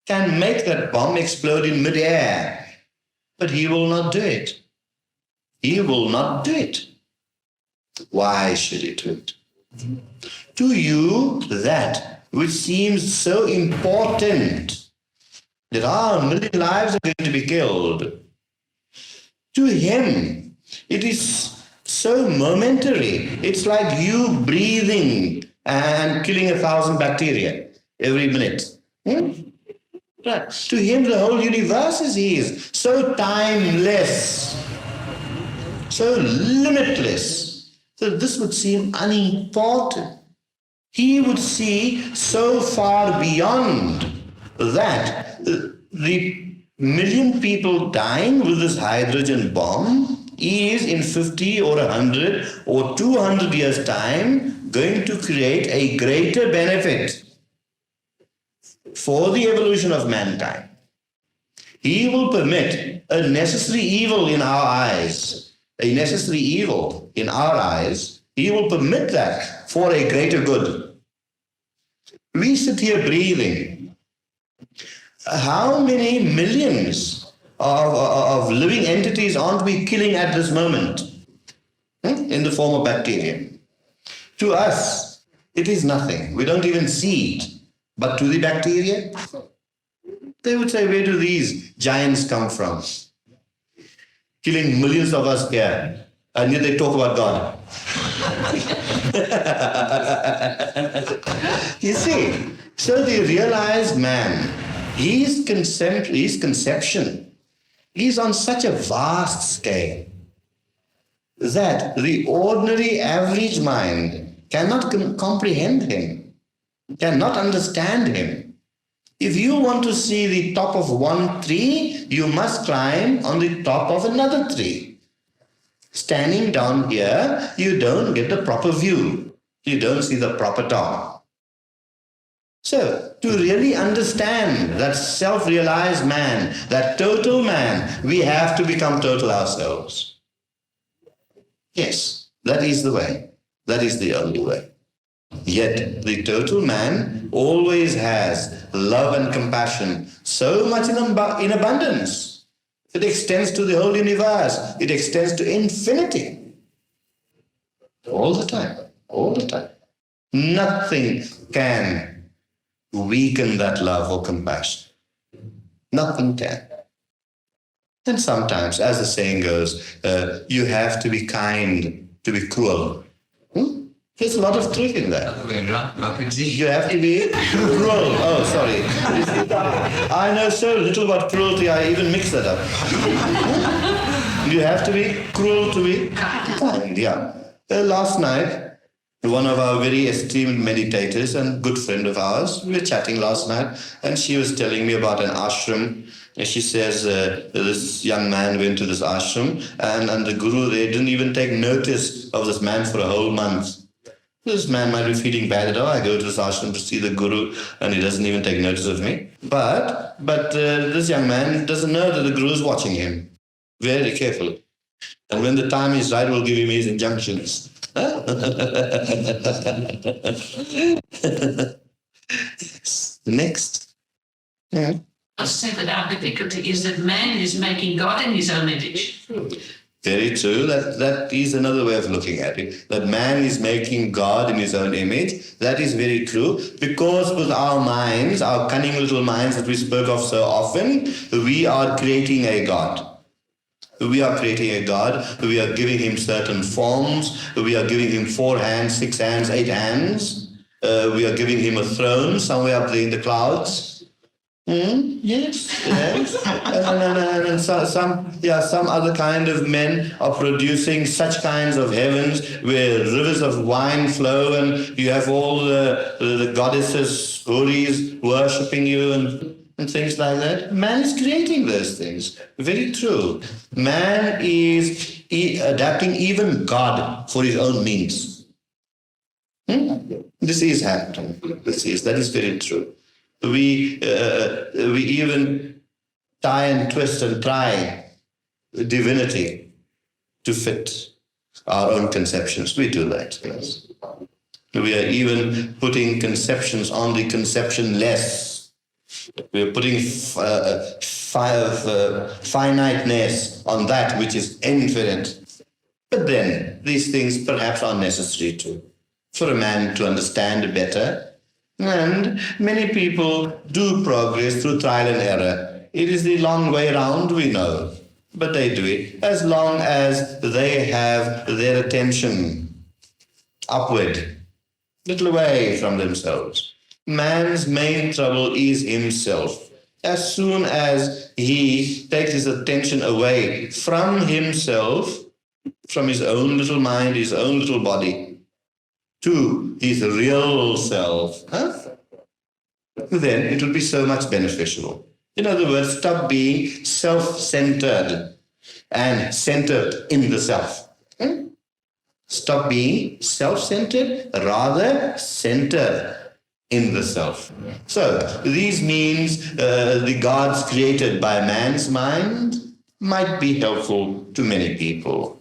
can make that bomb explode in midair. But he will not do it. He will not do it. Why should he do it? To you, that which seems so important, that a million lives are going to be killed, To him, it is so momentary. It's like you breathing and killing 1,000 bacteria every minute. Right. To him, the whole universe is his. So timeless, so limitless. So this would seem unimportant. He would see so far beyond that. The million people dying with this hydrogen bomb is in 50 or 100 or 200 years' time going to create a greater benefit for the evolution of mankind. He will permit a necessary evil in our eyes, a necessary evil in our eyes. He will permit that for a greater good. We sit here breathing. How many millions of living entities aren't we killing at this moment in the form of bacteria? To us, it is nothing. We don't even see it. But to the bacteria, they would say, where do these giants come from? Killing millions of us here, and yet they talk about God. You see, so the realized man, his conception is on such a vast scale that the ordinary average mind cannot comprehend him, cannot understand him. If you want to see the top of one tree, you must climb on the top of another tree. Standing down here, you don't get the proper view. You don't see the proper top. So, to really understand that self-realized man, that total man, we have to become total ourselves. Yes, that is the way. That is the only way. Yet the total man always has love and compassion so much in abundance. It extends to the whole universe. It extends to infinity. All the time. All the time. Nothing can weaken that love or compassion. Nothing can. And sometimes, as the saying goes, you have to be kind to be cruel. There's a lot of truth in that. You have to be cruel. Oh, sorry. I know so little about cruelty, I even mix that up. You have to be cruel to be kind, yeah. Last night, one of our very esteemed meditators and good friend of ours, we were chatting last night, and she was telling me about an ashram. And she says this young man went to this ashram, and the guru there didn't even take notice of this man for a whole month. This man might be feeling bad at all. I go to this ashram to see the guru and he doesn't even take notice of me. But this young man doesn't know that the guru is watching him. Very carefully. And when the time is right, we'll give him his injunctions. Next. Yeah. I said that our difficulty is that man is making God in his own image. Very true. That is another way of looking at it. That man is making God in his own image. That is very true. Because with our minds, our cunning little minds that we spoke of so often, we are creating a God. We are creating a God. We are giving him certain forms. We are giving him 4 hands, 6 hands, 8 hands. We are giving him a throne somewhere up there in the clouds. Yes. And some other kind of men are producing such kinds of heavens where rivers of wine flow, and you have all the goddesses, houris, worshipping you and things like that. Man is creating those things. Very true. Man is adapting even God for his own means. This is happening. That is very true. We even tie and twist and try divinity to fit our own conceptions. We do that, yes. We are even putting conceptions on the conceptionless. We are putting finiteness on that which is infinite. But then, these things perhaps are necessary too, for a man to understand better. And many people do progress through trial and error. It is the long way around, we know. but they do it as long as they have their attention upward, little away from themselves. Man's main trouble is himself. As soon as he takes his attention away from himself, from his own little mind, his own little body, to his real self, then it will be so much beneficial. In other words, stop being self-centered and centered in the self. Stop being self-centered, rather centered in the self. So these means the gods created by man's mind might be helpful to many people.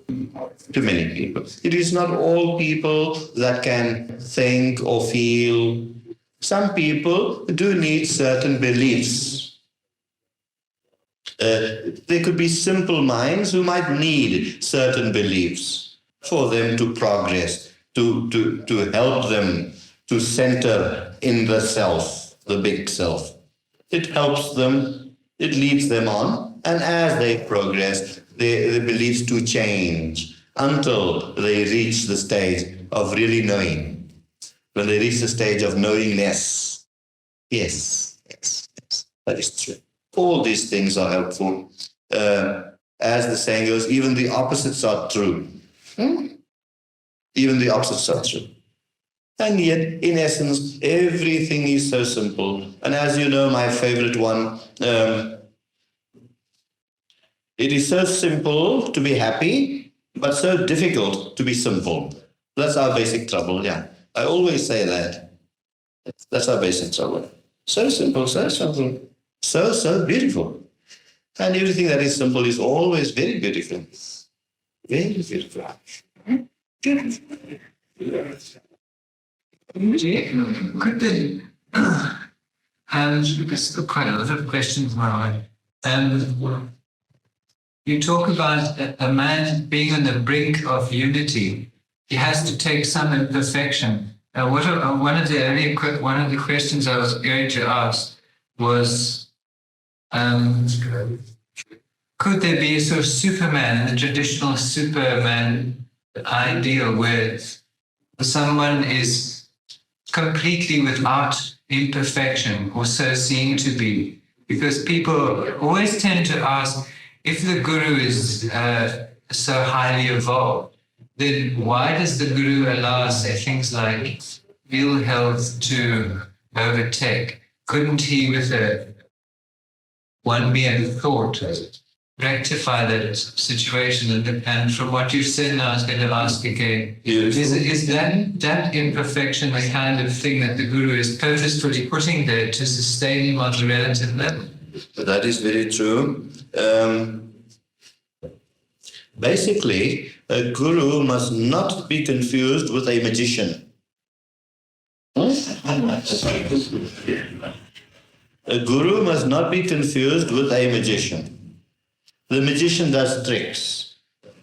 To many people. It is not all people that can think or feel. Some people do need certain beliefs. There could be simple minds who might need certain beliefs for them to progress, to help them to center in the self, the big self. It helps them, it leads them on, and as they progress, the beliefs to change until they reach the stage of really knowing. When they reach the stage of knowingness, yes, that is true. All these things are helpful. As the saying goes, even the opposites are true. Even the opposites are true. And yet, in essence, everything is so simple. And as you know, my favorite one, it is so simple to be happy, but so difficult to be simple. That's our basic trouble, yeah. I always say that. That's our basic trouble. So simple, so simple. So beautiful. And everything that is simple is always very beautiful. Very beautiful. Could they, because quite a lot of questions now. You talk about a man being on the brink of unity. He has to take some imperfection. One of the questions I was going to ask was, could there be a sort of Superman, the traditional Superman ideal, where someone is completely without imperfection, or so seen to be? Because people always tend to ask, if the guru is so highly evolved, then why does the guru allow, say, things like ill health to overtake? Couldn't he, with one mere thought, rectify that situation? And from what you've said now, I was going to ask again, is that imperfection the kind of thing that the guru is purposefully putting there to sustain him on the relative level? That is very true. Basically, a guru must not be confused with a magician. A guru must not be confused with a magician. The magician does tricks.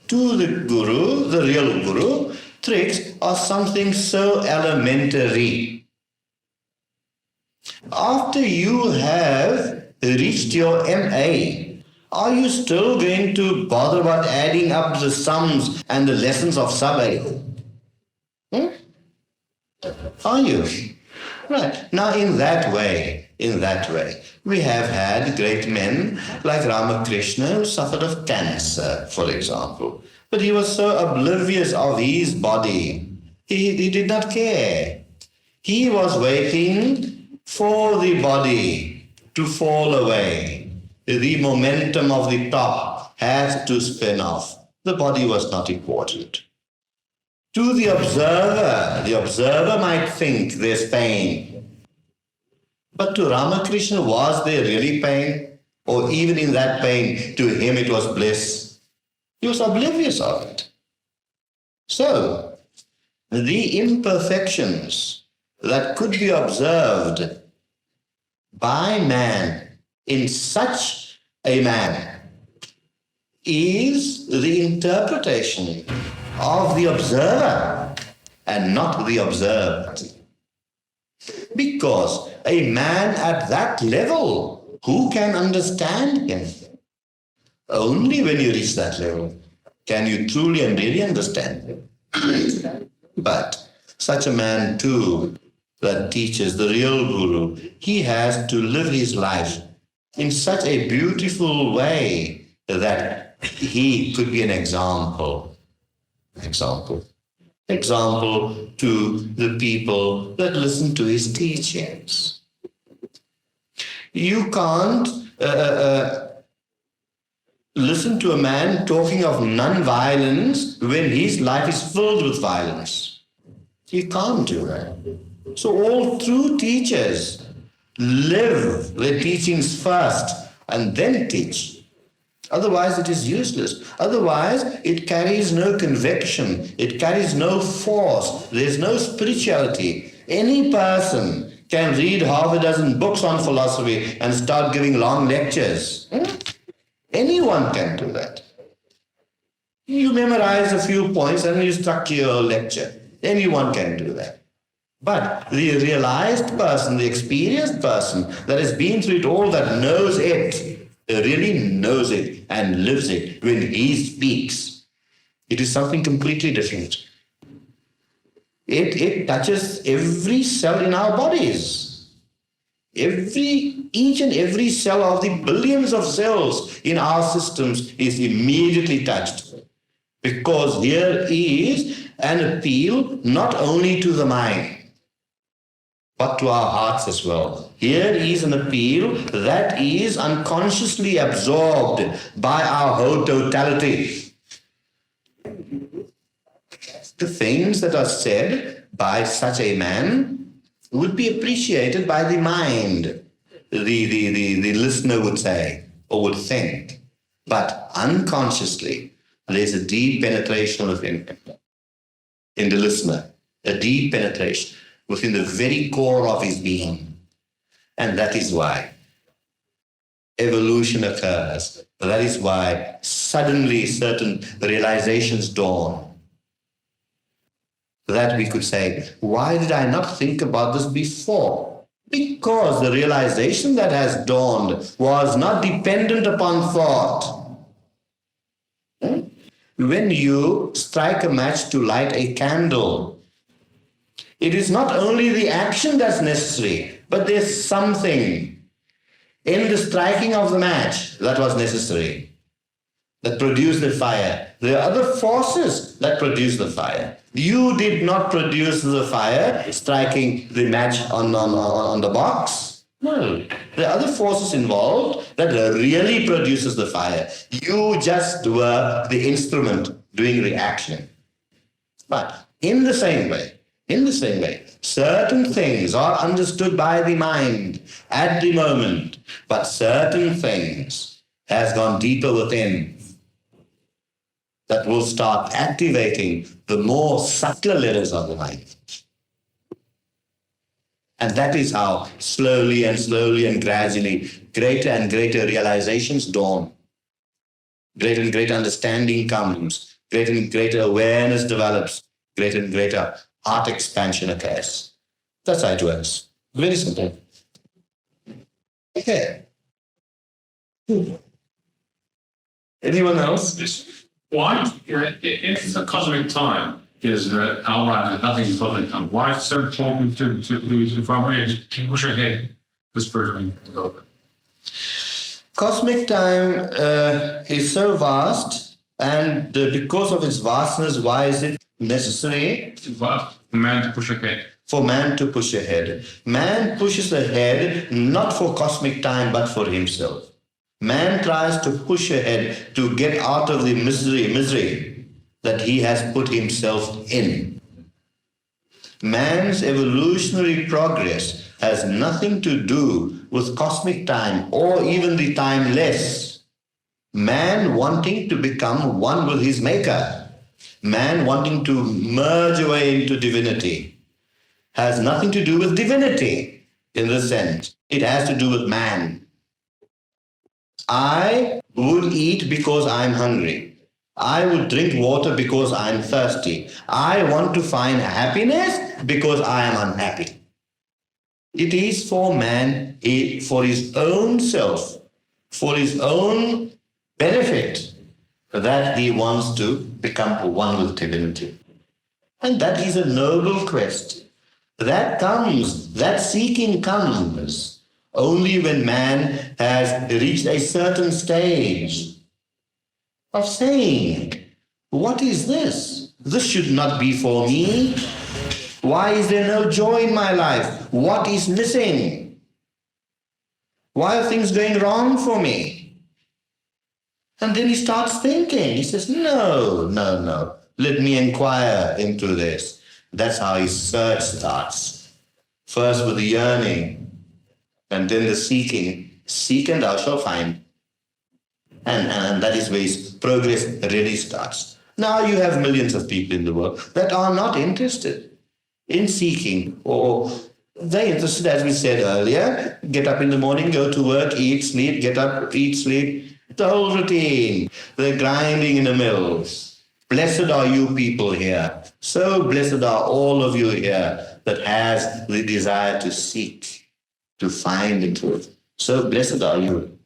To the guru, the real guru, tricks are something so elementary. After you have reached your MA, are you still going to bother about adding up the sums and the lessons of sub-A? Are you? Right. Now, in that way, we have had great men like Ramakrishna who suffered of cancer, for example. But he was so oblivious of his body, he did not care. He was waiting for the body to fall away. The momentum of the top had to spin off. The body was not important. To the observer might think there's pain. But to Ramakrishna, was there really pain? Or even in that pain, to him it was bliss? He was oblivious of it. So, the imperfections that could be observed by man in such a man is the interpretation of the observer and not the observed. Because a man at that level, who can understand him? Only when you reach that level can you truly and really understand. But such a man too, that teaches, the real guru, he has to live his life in such a beautiful way that he could be an example. Example to the people that listen to his teachings. You can't listen to a man talking of non-violence when his life is filled with violence. You can't do that. So all true teachers live their teachings first and then teach. Otherwise, it is useless. Otherwise, it carries no conviction. It carries no force. There's no spirituality. Any person can read half a dozen books on philosophy and start giving long lectures. Anyone can do that. You memorize a few points and you structure your lecture. Anyone can do that. But the realized person, the experienced person that has been through it all, that knows it, really knows it and lives it when he speaks, it is something completely different. It touches every cell in our bodies. Each and every cell of the billions of cells in our systems is immediately touched. Because here is an appeal not only to the mind, but to our hearts as well. Here is an appeal that is unconsciously absorbed by our whole totality. The things that are said by such a man would be appreciated by the mind, the listener would say, or would think. But unconsciously, there's a deep penetration within him, in the listener, a deep penetration within the very core of his being. And that is why evolution occurs. That is why suddenly certain realizations dawn. That we could say, why did I not think about this before? Because the realization that has dawned was not dependent upon thought. When you strike a match to light a candle, it is not only the action that's necessary, but there's something in the striking of the match that was necessary, that produced the fire. There are other forces that produce the fire. You did not produce the fire striking the match on the box. No, there are other forces involved that really produces the fire. You just were the instrument doing the action. But in the same way, certain things are understood by the mind at the moment, but certain things has gone deeper within that will start activating the more subtler levels of the mind. And that is how slowly and gradually greater and greater realizations dawn. Greater and greater understanding comes. Greater and greater awareness develops. Greater and greater heart expansion occurs. That's how it works. Very simple. Okay. Anyone else? Why, if the cosmic time is outright and nothing is cosmic time, why is it so important to lose the primary to push ahead the spiritual development? Cosmic time is so vast, and because of its vastness, why is it necessary? For man to push ahead. For man to push ahead. Man pushes ahead not for cosmic time, but for himself. Man tries to push ahead to get out of the misery that he has put himself in. Man's evolutionary progress has nothing to do with cosmic time or even the timeless. Man wanting to become one with his maker, man wanting to merge away into divinity, has nothing to do with divinity in the sense. It has to do with man. I would eat because I'm hungry. I would drink water because I'm thirsty. I want to find happiness because I am unhappy. It is for man, for his own self, for his own benefit that he wants to become one with divinity. And that is a noble quest. That seeking comes only when man has reached a certain stage of saying, what is this? This should not be for me. Why is there no joy in my life? What is missing? Why are things going wrong for me? And then he starts thinking. He says, no. Let me inquire into this. That's how his search starts. First with the yearning, and then the seeking. Seek and thou shalt find. And that is where his progress really starts. Now you have millions of people in the world that are not interested in seeking, or they're interested, as we said earlier, get up in the morning, go to work, eat, sleep, get up, eat, sleep, the whole routine. They're grinding in the mills. Blessed are you people here. So blessed are all of you here that has the desire to seek, to find the truth. So blessed are you.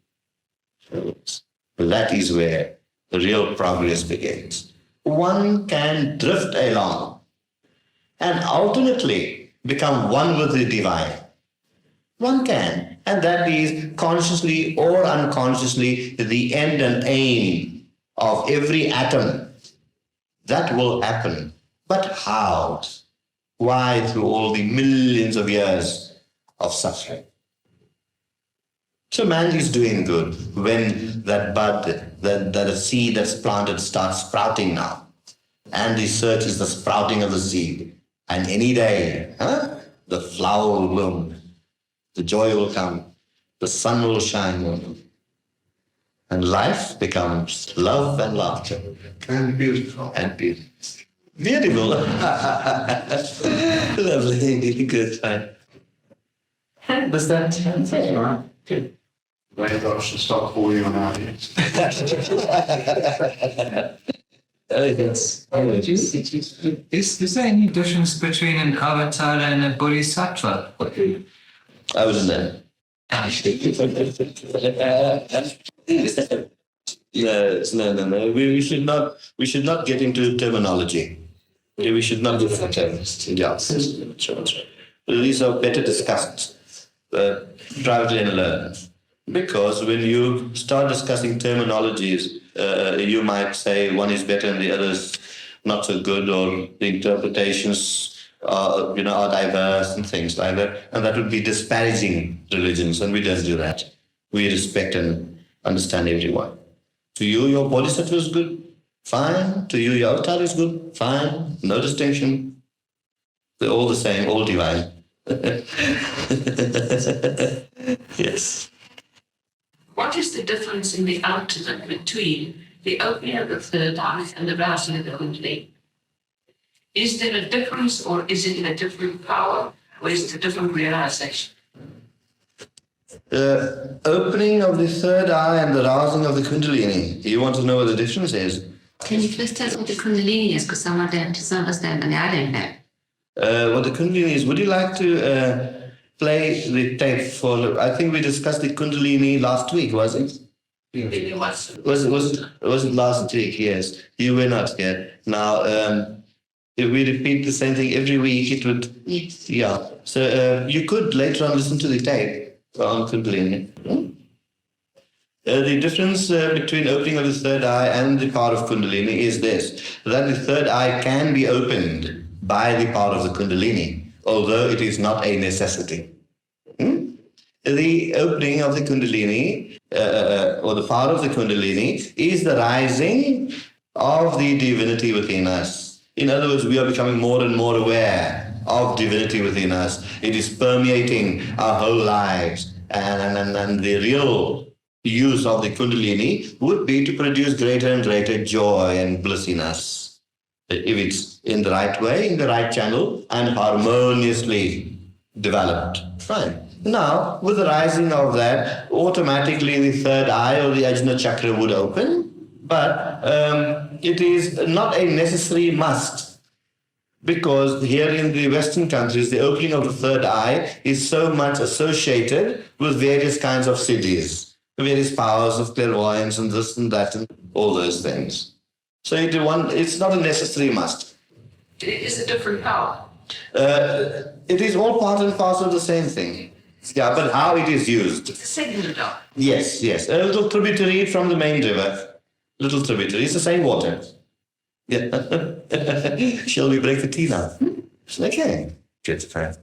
That is where the real progress begins. One can drift along and ultimately become one with the divine. One can, and that is consciously or unconsciously the end and aim of every atom. That will happen. But how? Why? Through all the millions of years of suffering. So man is doing good when that bud, that seed that's planted starts sprouting now. And the search is the sprouting of the seed. And any day, the flower will bloom, the joy will come, the sun will shine, and life becomes love and laughter. And beautiful. And beautiful. Beautiful. Lovely, good, fine. Does that? All right. Good. Maybe I should stop calling you an audience. Is there any difference between an avatar and a bodhisattva? I wouldn't know. No. We should not get into terminology. We should not get into terms. Yeah. These are better discussed privately and alone. Because when you start discussing terminologies, you might say one is better and the other is not so good, or the interpretations are diverse and things like that. And that would be disparaging religions, and we don't do that. We respect and understand everyone. To you, your bodhisattva is good, fine. To you, your avatar is good, fine. No distinction. They're all the same, all divine. Yes. What is the difference in the ultimate between the opening of the third eye and the rousing of the Kundalini? Is there a difference, or is it a different power, or is it a different realization? The opening of the third eye and the rousing of the Kundalini. You want to know what the difference is? Can you first tell us what the Kundalini is? Because someone doesn't understand, and I don't know. What the Kundalini is, would you like to play the tape for, I think we discussed the Kundalini last week, was it? Was it last week? Yes. You were not here. Now, if we repeat the same thing every week, it would... Yes. Yeah. So you could later on listen to the tape on Kundalini. The difference between opening of the third eye and the power of Kundalini is this, that the third eye can be opened by the power of the Kundalini, although it is not a necessity. The opening of the Kundalini, or the power of the Kundalini, is the rising of the divinity within us. In other words, we are becoming more and more aware of divinity within us. It is permeating our whole lives. And the real use of the Kundalini would be to produce greater and greater joy and bliss in us. If it's in the right way, in the right channel, and harmoniously developed. Fine. Now, with the rising of that, automatically the third eye or the Ajna chakra would open, but it is not a necessary must, because here in the Western countries, the opening of the third eye is so much associated with various kinds of siddhis. various powers of clairvoyance and this and that and all those things. So it's not a necessary must. It is a different power. It is all part and parcel of the same thing. Yeah, but how it is used. It's a second power. Yes, yes. A little tributary from the main river. Little tributary. It's the same water. Yeah. Shall we break the tea now? Okay. Good. Fine.